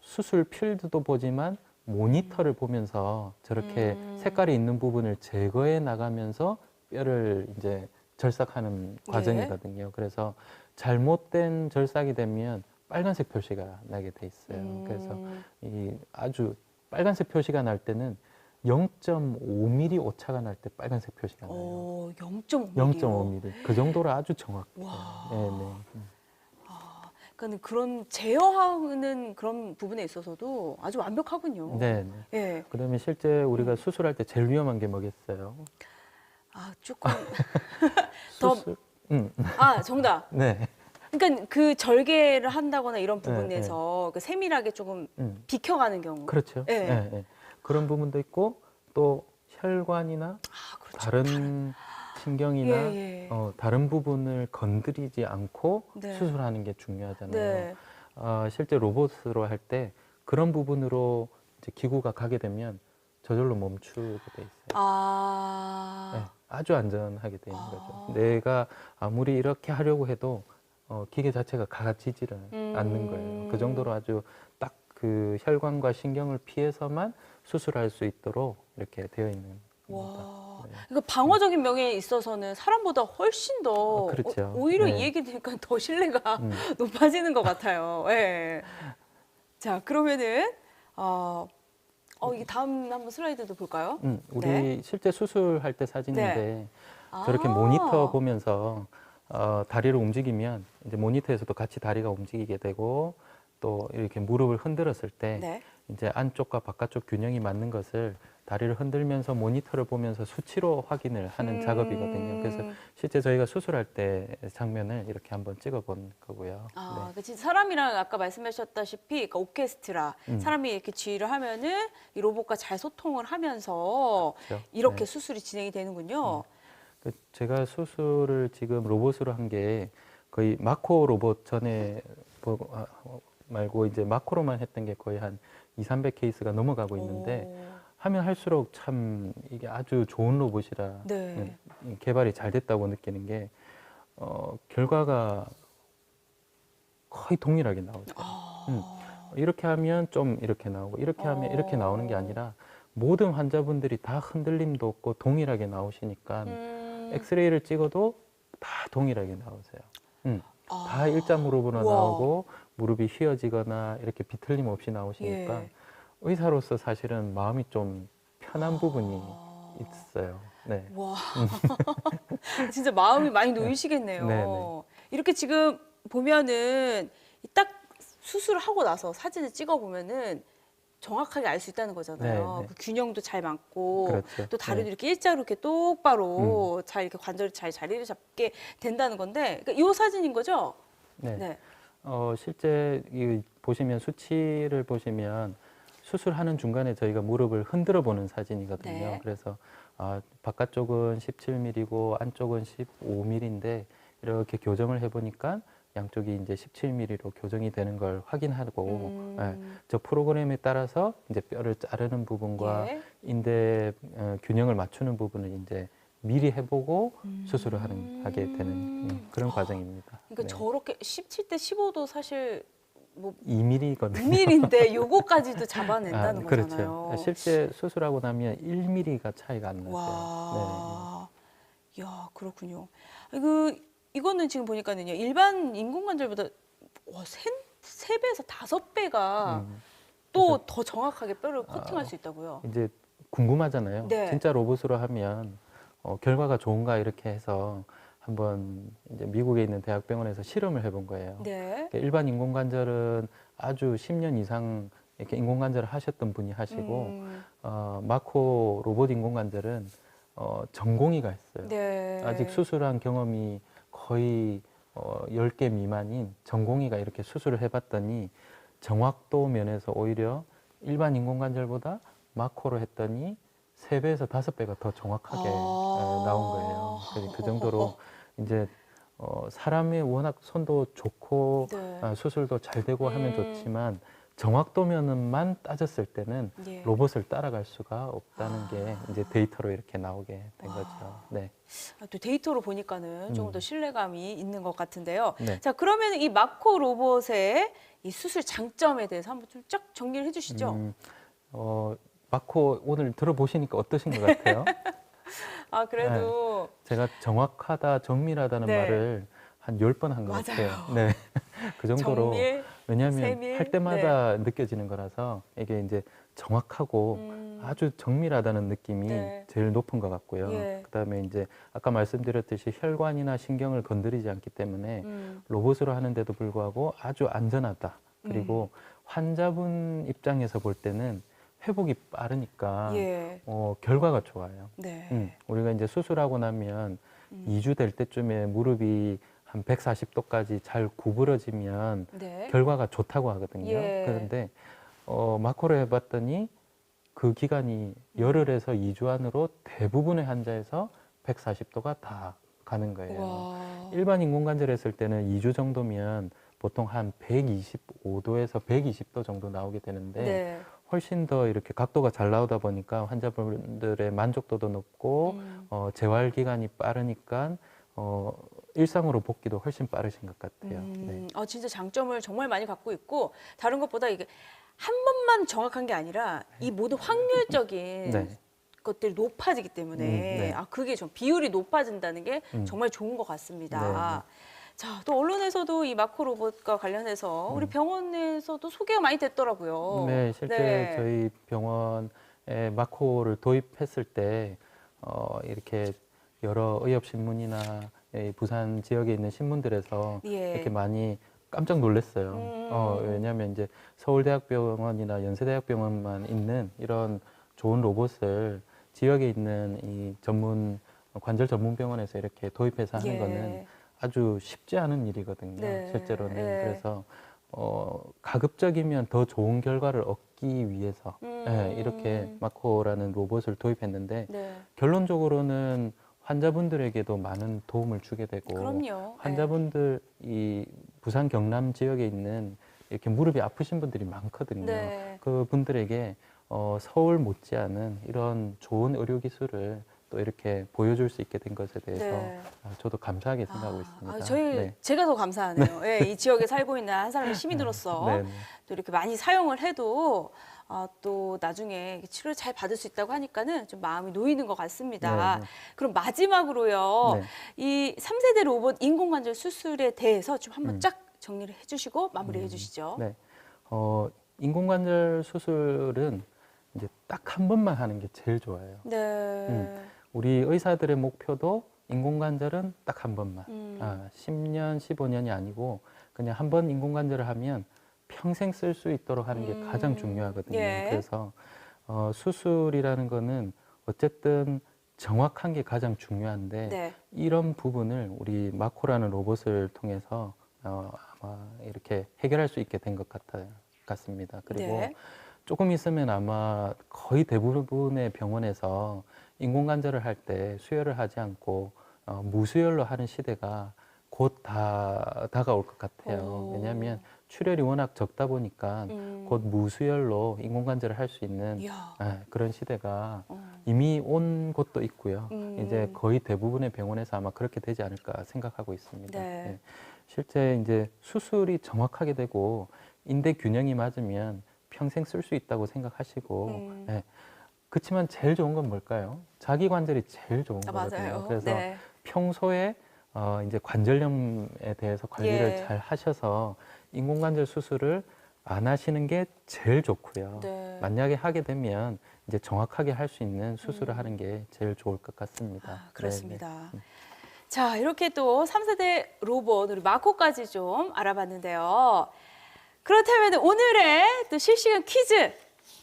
수술 필드도 보지만 모니터를 보면서 저렇게 색깔이 있는 부분을 제거해 나가면서 뼈를 이제 절삭하는 과정이거든요. 그래서 잘못된 절삭이 되면 빨간색 표시가 나게 돼 있어요. 그래서 이 아주 빨간색 표시가 날 때는 0.5mm 오차가 날 때 빨간색 표시가 나요. 0.5mm. 0.5mm. 그 정도로 아주 정확해요. 와. 네네. 그러니까 그런 제어하는 그런 부분에 있어서도 아주 완벽하군요. 네. 예. 그러면 실제 우리가 수술할 때 제일 위험한 게 뭐겠어요? 조금 더 수술. 정답. 네. 그러니까 그 절개를 한다거나 이런 네, 부분에서 그 세밀하게 조금 음. 비켜가는 경우. 그렇죠. 예. 네, 네. 그런 부분도 있고, 또 혈관이나 그렇죠. 다른 신경이나 예. 다른 부분을 건드리지 않고 네. 수술하는 게 중요하잖아요. 네. 실제 로봇으로 할 때 그런 부분으로 이제 기구가 가게 되면 저절로 멈추게 돼 있어요. 네, 아주 안전하게 돼 있는 거죠. 내가 아무리 이렇게 하려고 해도 기계 자체가 가지지를 않는 거예요. 그 정도로 아주 딱 그 혈관과 신경을 피해서만 수술할 수 있도록 이렇게 되어 있는 겁니다. 와. 네. 그러니까 방어적인 면에 있어서는 사람보다 훨씬 더 그렇죠. 오히려 네. 이 얘기 들으니까 더 신뢰가 높아지는 것 같아요. 예. 자, 그러면은 이게 다음 한번 슬라이드도 볼까요? 우리 네. 실제 수술할 때 사진인데 네. 저렇게 모니터 보면서 다리를 움직이면 이제 모니터에서도 같이 다리가 움직이게 되고, 또 이렇게 무릎을 흔들었을 때 네. 이제 안쪽과 바깥쪽 균형이 맞는 것을 다리를 흔들면서 모니터를 보면서 수치로 확인을 하는 작업이거든요. 그래서 실제 저희가 수술할 때 장면을 이렇게 한번 찍어본 거고요. 그 진짜 사람이랑 아까 말씀하셨다시피 그러니까 오케스트라 사람이 이렇게 지휘를 하면은 이 로봇과 잘 소통을 하면서 그렇죠. 이렇게 네. 수술이 진행이 되는군요. 제가 수술을 지금 로봇으로 한 게 거의 마코 로봇 전에 말고 이제 마코로만 했던 게 거의 한 200~300 케이스가 넘어가고 있는데, 하면 할수록 참 이게 아주 좋은 로봇이라 네. 개발이 잘 됐다고 느끼는 게 결과가 거의 동일하게 나오죠. 이렇게 하면 좀 이렇게 나오고, 이렇게 하면 이렇게 나오는 게 아니라 모든 환자분들이 다 흔들림도 없고 동일하게 나오시니까 엑스레이를 찍어도 다 동일하게 나오세요. 다 일자 무릎으로 우와. 나오고 무릎이 휘어지거나 이렇게 비틀림 없이 나오시니까 예. 의사로서 사실은 마음이 좀 편한 부분이 있어요. 네. 와, 진짜 마음이 많이 놓이시겠네요. 네. 이렇게 지금 보면은 딱 수술을 하고 나서 사진을 찍어 보면은 정확하게 알 수 있다는 거잖아요. 네. 그 균형도 잘 맞고 그렇죠. 또 다리도 네. 이렇게 일자로 이렇게 똑바로 잘 이렇게 관절이 잘 자리를 잡게 된다는 건데, 그러니까 이 사진인 거죠? 네. 네. 실제 보시면 수치를 보시면 수술하는 중간에 저희가 무릎을 흔들어 보는 사진이거든요. 네. 그래서 바깥쪽은 17mm고 안쪽은 15mm인데 이렇게 교정을 해보니까 양쪽이 이제 17mm로 교정이 되는 걸 확인하고 저 프로그램에 따라서 이제 뼈를 자르는 부분과 예. 인대 균형을 맞추는 부분을 이제 미리 해보고 수술을 하게 되는 그런 과정입니다. 그러니까 네. 저렇게 17대 15도 사실 뭐 2mm거든요. 2mm인데 요거까지도 잡아낸다는 그렇죠. 거잖아요. 실제 수술하고 나면 1mm가 차이가 안 나세요. 와, 야 그렇군요. 이거는 지금 보니까는요 일반 인공관절보다 세 배에서 5배가 또 더 정확하게 뼈를 코팅할 수 있다고요. 이제 궁금하잖아요. 네. 진짜 로봇으로 하면 결과가 좋은가 이렇게 해서 한번 이제 미국에 있는 대학병원에서 실험을 해본 거예요. 네. 그러니까 일반 인공관절은 아주 10년 이상 이렇게 인공관절을 하셨던 분이 하시고 마코 로봇 인공관절은 전공의가 했어요. 네. 아직 수술한 경험이 거의 10개 미만인 전공의가 이렇게 수술을 해봤더니 정확도 면에서 오히려 일반 인공관절보다 마코로 했더니 3배에서 5배가 더 정확하게 나온 거예요. 그 정도로 이제 사람의 워낙 손도 좋고 네. 수술도 잘 되고 하면 좋지만 정확도면만 따졌을 때는 예. 로봇을 따라갈 수가 없다는 게 이제 데이터로 이렇게 나오게 된 거죠. 네. 또 데이터로 보니까는 조금 더 신뢰감이 있는 것 같은데요. 네. 자, 그러면 이 마코 로봇의 이 수술 장점에 대해서 한번 좀 쫙 정리를 해주시죠. 마코 오늘 들어보시니까 어떠신 것 같아요? 아, 그래도 제가 정확하다, 정밀하다는 네. 말을 한 10번 한 것 같아요. 맞아요. 네. 그 정도로. 정밀, 왜냐하면 세밀, 할 때마다 느껴지는 거라서 이게 이제 정확하고 아주 정밀하다는 느낌이 네. 제일 높은 것 같고요. 예. 그다음에 이제 아까 말씀드렸듯이 혈관이나 신경을 건드리지 않기 때문에 음. 로봇으로 하는데도 불구하고 아주 안전하다. 그리고 환자분 입장에서 볼 때는 회복이 빠르니까 예. 결과가 좋아요. 네. 우리가 이제 수술하고 나면 2주 될 때쯤에 무릎이 한 140도까지 잘 구부러지면 네. 결과가 좋다고 하거든요. 예. 그런데 마코를 해봤더니 그 기간이 열흘에서 2주 안으로 대부분의 환자에서 140도가 다 가는 거예요. 와. 일반 인공관절 했을 때는 2주 정도면 보통 한 125도에서 120도 정도 나오게 되는데 네. 훨씬 더 이렇게 각도가 잘 나오다 보니까 환자분들의 만족도도 높고 재활 기간이 빠르니까 일상으로 복귀도 훨씬 빠르신 것 같아요. 네. 진짜 장점을 정말 많이 갖고 있고 다른 것보다 이게 한 번만 정확한 게 아니라 이 모든 확률적인 네. 것들이 높아지기 때문에 네. 그게 좀 비율이 높아진다는 게 정말 좋은 것 같습니다. 자, 또 언론에서도 이 마코 로봇과 관련해서 우리 병원에서도 소개가 많이 됐더라고요. 네, 실제 네. 저희 병원에 마코를 도입했을 때 이렇게 여러 의협신문이나 부산 지역에 있는 신문들에서 예. 이렇게 많이 깜짝 놀랐어요. 왜냐하면 이제 서울대학병원이나 연세대학병원만 있는 이런 좋은 로봇을 지역에 있는 이 관절 전문 병원에서 이렇게 도입해서 하는 예. 거는 아주 쉽지 않은 일이거든요. 네. 실제로는. 예. 그래서 가급적이면 더 좋은 결과를 얻기 위해서 이렇게 마코라는 로봇을 도입했는데 네. 결론적으로는 환자분들에게도 많은 도움을 주게 되고 그럼요. 환자분들 이 부산 경남 지역에 있는 이렇게 무릎이 아프신 분들이 많거든요. 네. 그 분들에게 서울 못지않은 이런 좋은 의료 기술을 또 이렇게 보여줄 수 있게 된 것에 대해서 네. 저도 감사하게 생각하고 있습니다. 제가 더 감사하네요. 예, 이 지역에 살고 있는 한 사람의 시민으로서 네, 네. 또 이렇게 많이 사용을 해도 또 나중에 치료를 잘 받을 수 있다고 하니까는 좀 마음이 놓이는 것 같습니다. 네, 네. 그럼 마지막으로요, 네. 이 3세대 로봇 인공관절 수술에 대해서 좀 한번 쫙 정리를 해주시고 마무리해 주시죠. 네. 인공관절 수술은 이제 딱 한 번만 하는 게 제일 좋아요. 네. 우리 의사들의 목표도 인공관절은 딱 한 번만. 10년, 15년이 아니고 그냥 한 번 인공관절을 하면 평생 쓸 수 있도록 하는 게 가장 중요하거든요. 예. 그래서 수술이라는 거는 어쨌든 정확한 게 가장 중요한데 네. 이런 부분을 우리 마코라는 로봇을 통해서 아마 이렇게 해결할 수 있게 된 것 같습니다. 그리고 네. 조금 있으면 아마 거의 대부분의 병원에서 인공관절을 할 때 수혈을 하지 않고 무수혈로 하는 시대가 곧 다가올 것 같아요. 오. 왜냐하면 출혈이 워낙 적다 보니까 곧 무수혈로 인공관절을 할 수 있는 이야. 그런 시대가 이미 온 곳도 있고요. 이제 거의 대부분의 병원에서 아마 그렇게 되지 않을까 생각하고 있습니다. 네. 네. 실제 이제 수술이 정확하게 되고 인대 균형이 맞으면 평생 쓸 수 있다고 생각하시고 네. 그렇지만 제일 좋은 건 뭘까요? 자기 관절이 제일 좋은 거거든요. 맞아요. 그래서 네. 평소에 이제 관절염에 대해서 관리를 예. 잘 하셔서 인공관절 수술을 안 하시는 게 제일 좋고요. 네. 만약에 하게 되면 이제 정확하게 할 수 있는 수술을 하는 게 제일 좋을 것 같습니다. 그렇습니다. 네, 네. 자, 이렇게 또 3세대 로봇 우리 마코까지 좀 알아봤는데요. 그렇다면 오늘의 또 실시간 퀴즈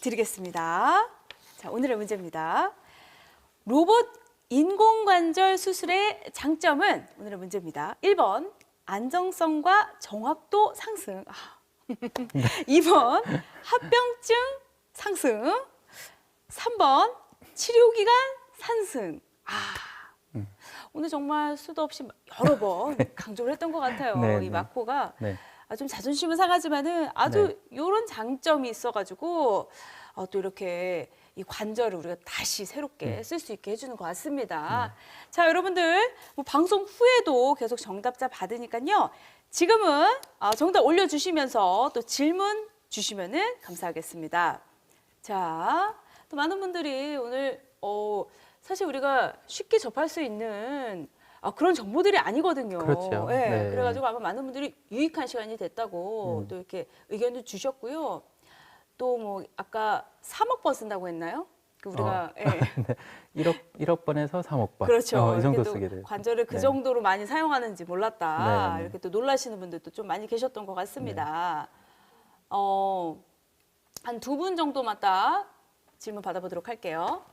드리겠습니다. 자, 오늘의 문제입니다. 로봇 인공관절 수술의 장점은 오늘의 문제입니다. 1번 안정성과 정확도 상승. 2번 합병증 상승. 3번 치료기간 상승. 오늘 정말 수도 없이 여러 번 강조를 했던 것 같아요. 네, 이 네. 마코가 네. 좀 자존심은 상하지만은 아주 이런 장점이 있어가지고 또 이렇게 이 관절을 우리가 다시 새롭게 쓸 수 있게 해주는 것 같습니다. 자, 여러분들 뭐 방송 후에도 계속 정답자 받으니까요. 지금은 정답 올려주시면서 또 질문 주시면은 감사하겠습니다. 자, 또 많은 분들이 오늘 사실 우리가 쉽게 접할 수 있는 그런 정보들이 아니거든요. 그렇죠. 네. 네. 그래가지고 아마 많은 분들이 유익한 시간이 됐다고 또 이렇게 의견도 주셨고요. 또 뭐 아까 3억 번 쓴다고 했나요? 우리가 예. 네. 1억 번에서 3억 번. 그렇죠. 이 정도 이렇게 또 쓰게 돼요. 관절을 그 네. 정도로 많이 사용하는지 몰랐다. 네, 네. 이렇게 또 놀라시는 분들도 좀 많이 계셨던 것 같습니다. 한 두 분 정도만 딱 질문 받아보도록 할게요.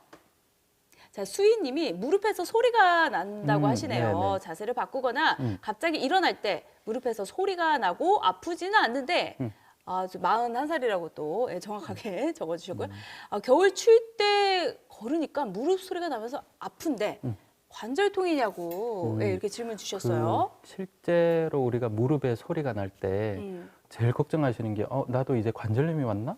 자, 수희님이 무릎에서 소리가 난다고 하시네요. 네네. 자세를 바꾸거나 갑자기 일어날 때 무릎에서 소리가 나고 아프지는 않는데 41살이라고 또 정확하게 적어주셨고요. 겨울 추울 때 걸으니까 무릎 소리가 나면서 아픈데 관절통이냐고 이렇게 질문 주셨어요. 실제로 우리가 무릎에 소리가 날 때 제일 걱정하시는 게 나도 이제 관절염이 왔나?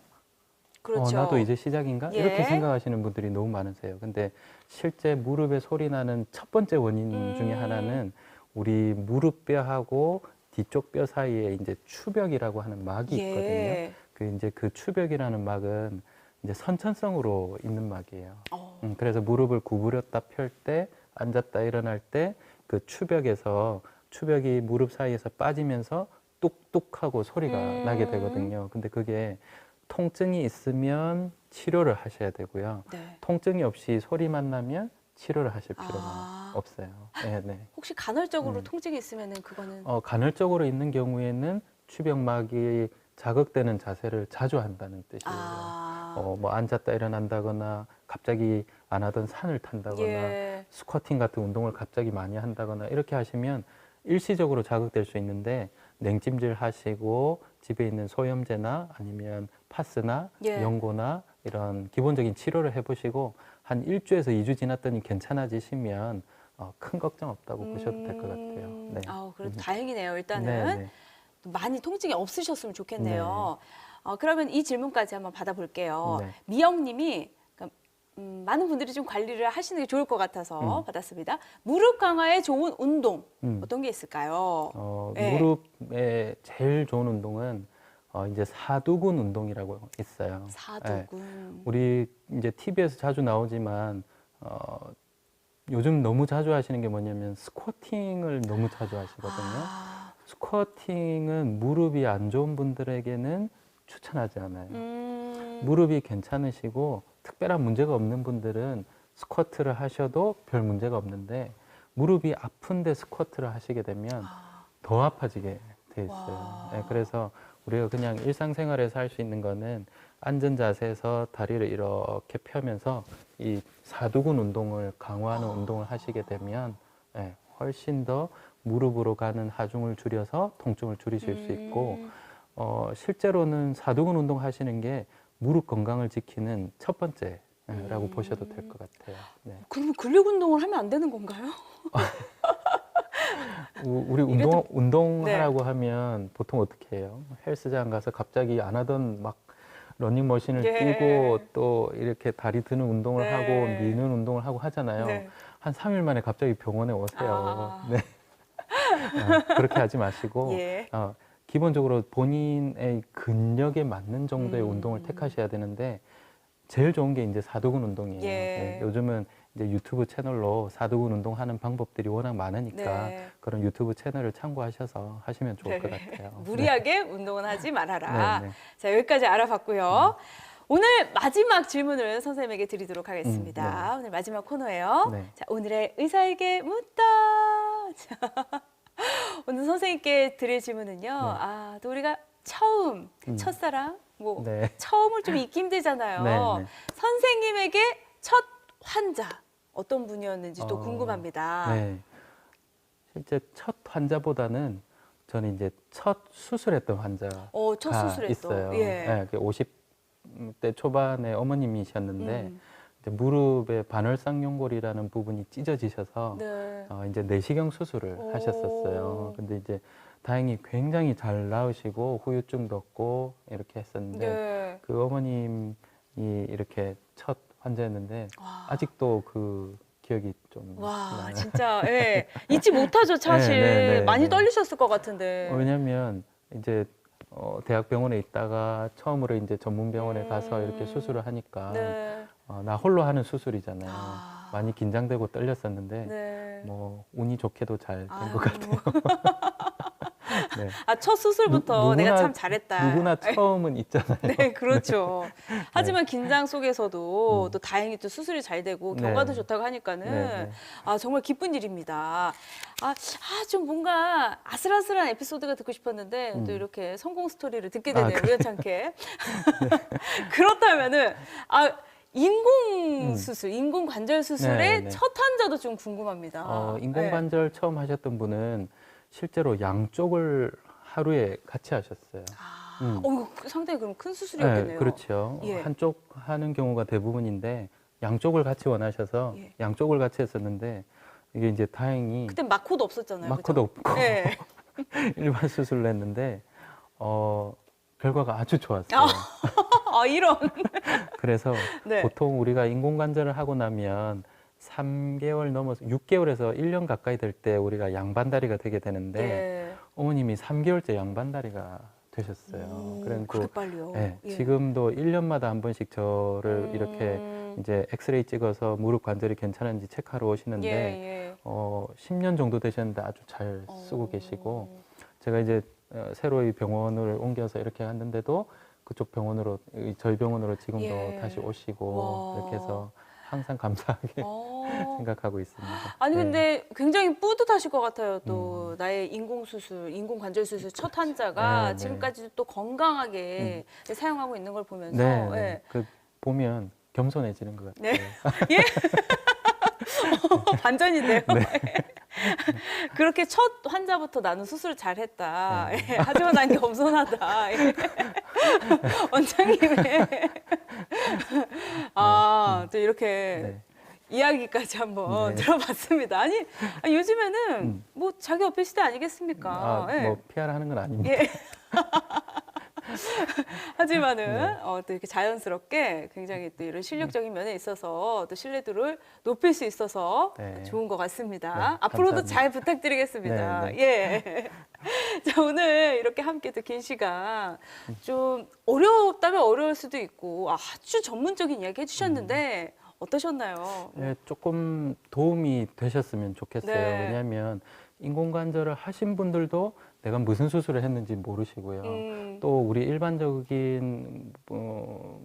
그렇죠. 나도 이제 시작인가? 예. 이렇게 생각하시는 분들이 너무 많으세요. 근데 실제 무릎에 소리 나는 첫 번째 원인 중에 하나는 우리 무릎뼈하고 뒤쪽 뼈 사이에 이제 추벽이라고 하는 막이 있거든요. 그 추벽이라는 막은 이제 선천성으로 있는 막이에요. 그래서 무릎을 구부렸다 펼 때, 앉았다 일어날 때 그 추벽이 무릎 사이에서 빠지면서 뚝뚝하고 소리가 나게 되거든요. 근데 그게 통증이 있으면 치료를 하셔야 되고요. 네. 통증이 없이 소리만 나면 치료를 하실 필요는 없어요. 네, 네. 혹시 간헐적으로 통증이 있으면은 그거는 간헐적으로 있는 경우에는 추벽막이 자극되는 자세를 자주 한다는 뜻이에요. 뭐 앉았다 일어난다거나 갑자기 안 하던 산을 탄다거나 스쿼팅 같은 운동을 갑자기 많이 한다거나 이렇게 하시면 일시적으로 자극될 수 있는데 냉찜질 하시고 집에 있는 소염제나 아니면 파스나 연고나 이런 기본적인 치료를 해보시고 한 1주에서 2주 지났더니 괜찮아지시면 큰 걱정 없다고 보셔도 될 것 같아요. 네. 그래도 다행이네요. 일단은 네, 네. 많이 통증이 없으셨으면 좋겠네요. 그러면 이 질문까지 한번 받아볼게요. 네. 미영님이 많은 분들이 좀 관리를 하시는 게 좋을 것 같아서 받았습니다. 무릎 강화에 좋은 운동 어떤 게 있을까요? 무릎에 제일 좋은 운동은 이제 사두근 운동이라고 있어요. 사두근. 우리 이제 TV에서 자주 나오지만 요즘 너무 자주 하시는 게 뭐냐면 스쿼팅을 너무 자주 하시거든요. 스쿼팅은 무릎이 안 좋은 분들에게는 추천하지 않아요. 음. 무릎이 괜찮으시고 특별한 문제가 없는 분들은 스쿼트를 하셔도 별 문제가 없는데 무릎이 아픈데 스쿼트를 하시게 되면 더 아파지게 돼 있어요. 와. 네, 그래서 우리가 그냥 일상생활에서 할 수 있는 거는 앉은 자세에서 다리를 이렇게 펴면서 이 사두근 운동을 강화하는 운동을 하시게 되면 네, 훨씬 더 무릎으로 가는 하중을 줄여서 통증을 줄이실 수 있고 실제로는 사두근 운동 하시는 게 무릎 건강을 지키는 첫 번째라고 보셔도 될 것 같아요. 네. 그러면 근력 운동을 하면 안 되는 건가요? 우리 이래도- 운동하라고 하면 보통 어떻게 해요? 헬스장 가서 갑자기 안 하던 막 러닝머신을 예. 뛰고 또 이렇게 다리 드는 운동을 네. 하고 미는 운동을 하고 하잖아요. 네. 한 3일 만에 갑자기 병원에 오세요. 아. 네. 그렇게 하지 마시고 예. 기본적으로 본인의 근력에 맞는 정도의 운동을 택하셔야 되는데 제일 좋은 게 이제 사두근 운동이에요. 예. 네, 요즘은 이제 유튜브 채널로 사두근 운동하는 방법들이 워낙 많으니까 네. 그런 유튜브 채널을 참고하셔서 하시면 좋을 것 네. 같아요. 무리하게 운동은 하지 말아라. 네, 네. 자, 여기까지 알아봤고요. 오늘 마지막 질문을 선생님에게 드리도록 하겠습니다. 네. 오늘 마지막 코너예요. 네. 자, 오늘의 의사에게 묻다. 자, 오늘 선생님께 드릴 질문은요. 또 우리가 처음, 첫사랑, 뭐 네. 처음을 좀 잊기 힘들잖아요. 네, 네. 선생님에게 첫 환자 어떤 분이었는지 또 궁금합니다. 네. 실제 첫 환자보다는 저는 이제 첫 수술했던 환자가 첫 수술했던. 있어요. 예. 네, 50대 초반의 어머님이셨는데 이제 무릎에 반월상 연골이라는 부분이 찢어지셔서 네. 이제 내시경 수술을 오. 하셨었어요. 근데 이제 다행히 굉장히 잘 나으시고 후유증도 없고 이렇게 했었는데 네. 그 어머님이 이렇게 첫 환자였는데 와. 아직도 그 기억이 좀 와, 나요. 진짜, 예. 잊지 못하죠, 사실. 네, 많이 네. 떨리셨을 것 같은데. 왜냐면 이제 대학병원에 있다가 처음으로 이제 전문병원에 가서 이렇게 수술을 하니까 네. 나 홀로 하는 수술이잖아요. 아. 많이 긴장되고 떨렸었는데 네. 뭐 운이 좋게도 잘 된 아유. 것 같아요. 네. 첫 수술부터 내가 참 잘했다. 누구나 처음은 있잖아요. 네, 그렇죠. 하지만 긴장 속에서도 또 다행히 또 수술이 잘 되고 결과도 네. 좋다고 하니까는 네. 정말 기쁜 일입니다. 좀 뭔가 아슬아슬한 에피소드가 듣고 싶었는데 또 이렇게 성공 스토리를 듣게 되네요. 우연찮게. 그렇다면은 인공 수술, 인공 관절 수술의 네, 네. 첫 환자도 좀 궁금합니다. 인공관절 처음 하셨던 분은 실제로 양쪽을 하루에 같이 하셨어요. 이거 상당히 그럼 큰 수술이었겠네요. 네, 그렇죠. 예. 한쪽 하는 경우가 대부분인데 양쪽을 같이 원하셔서 예. 양쪽을 같이 했었는데 이게 이제 다행히 그때 마코도 없었잖아요. 마커도 없고 네. 일반 수술을 했는데 결과가 아주 좋았어요. 이런. 그래서 네. 보통 우리가 인공관절을 하고 나면 3개월 넘어서 6개월에서 1년 가까이 될 때 우리가 양반다리가 되게 되는데 네. 어머님이 3개월째 양반다리가 되셨어요. 그렇게 빨리요. 네, 예. 지금도 1년마다 한 번씩 저를 이렇게 이제 엑스레이 찍어서 무릎 관절이 괜찮은지 체크하러 오시는데 예. 10년 정도 되셨는데 아주 잘 쓰고 계시고 제가 이제 새로 이 병원을 옮겨서 이렇게 갔는데도 그쪽 병원으로 저희 병원으로 지금도 예. 다시 오시고 와. 이렇게 해서 항상 감사하게 생각하고 있습니다. 아니 네. 근데 굉장히 뿌듯하실 것 같아요. 또 나의 인공수술, 인공관절수술 첫 환자가 네, 네. 지금까지도 또 건강하게 사용하고 있는 걸 보면서 네, 네. 예. 그 보면 겸손해지는 것 같아요. 네. 예. 반전인데요. 그렇게 첫 환자부터 나는 수술 잘했다. 네. 예. 하지만 난 겸손하다. 예. 원장님의 또 이렇게 네. 이야기까지 한번 네. 들어봤습니다. 아니 요즘에는 뭐 자기 어필 시대 아니겠습니까? 예. 뭐 PR 하는 건 아닙니다. 예. 하지만은 또 이렇게 자연스럽게 굉장히 또 이런 실력적인 면에 있어서 또 신뢰도를 높일 수 있어서 네. 좋은 것 같습니다. 네, 앞으로도 감사합니다. 잘 부탁드리겠습니다. 네, 예. 자, 오늘 이렇게 함께 또 긴 시간 좀 어렵다면 어려울 수도 있고 아주 전문적인 이야기 해주셨는데 어떠셨나요? 네, 조금 도움이 되셨으면 좋겠어요. 네. 왜냐하면 인공관절을 하신 분들도 내가 무슨 수술을 했는지 모르시고요. 또 우리 일반적인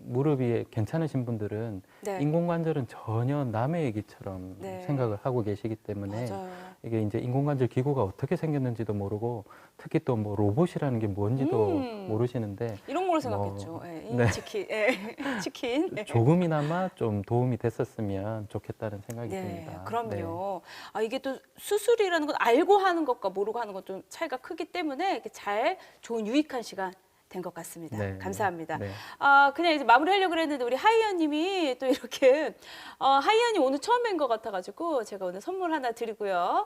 무릎이 괜찮으신 분들은 네. 인공관절은 전혀 남의 얘기처럼 네. 생각을 하고 계시기 때문에 맞아요. 이게 이제 인공관절 기구가 어떻게 생겼는지도 모르고 특히 또 뭐 로봇이라는 게 뭔지도 모르시는데 이런 걸로 뭐, 생각했죠. 예, 이 네. 치킨. 예, 치킨. 네. 조금이나마 좀 도움이 됐었으면 좋겠다는 생각이 네, 듭니다. 그럼요. 아, 이게 또 수술이라는 건 알고 하는 것과 모르고 하는 것 좀 차이가 크기 때문에 이렇게 잘 좋은 유익한 시간 된 것 같습니다. 네, 감사합니다. 네. 아, 그냥 이제 마무리하려고 그랬는데 우리 하이언님이 또 이렇게 하이언이 오늘 처음 뵌 것 같아가지고 제가 오늘 선물 하나 드리고요.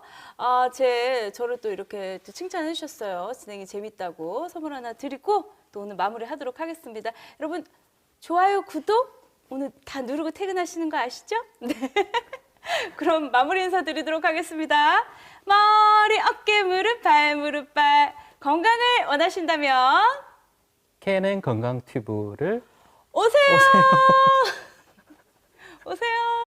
저를 또 이렇게 또 칭찬해 주셨어요. 진행이 재밌다고 선물 하나 드리고 또 오늘 마무리하도록 하겠습니다. 여러분 좋아요, 구독 오늘 다 누르고 퇴근하시는 거 아시죠? 네. 그럼 마무리 인사드리도록 하겠습니다. 머리, 어깨, 무릎, 발, 무릎, 발 건강을 원하신다면 KNN 건강 튜브를 오세요. 오세요. 오세요.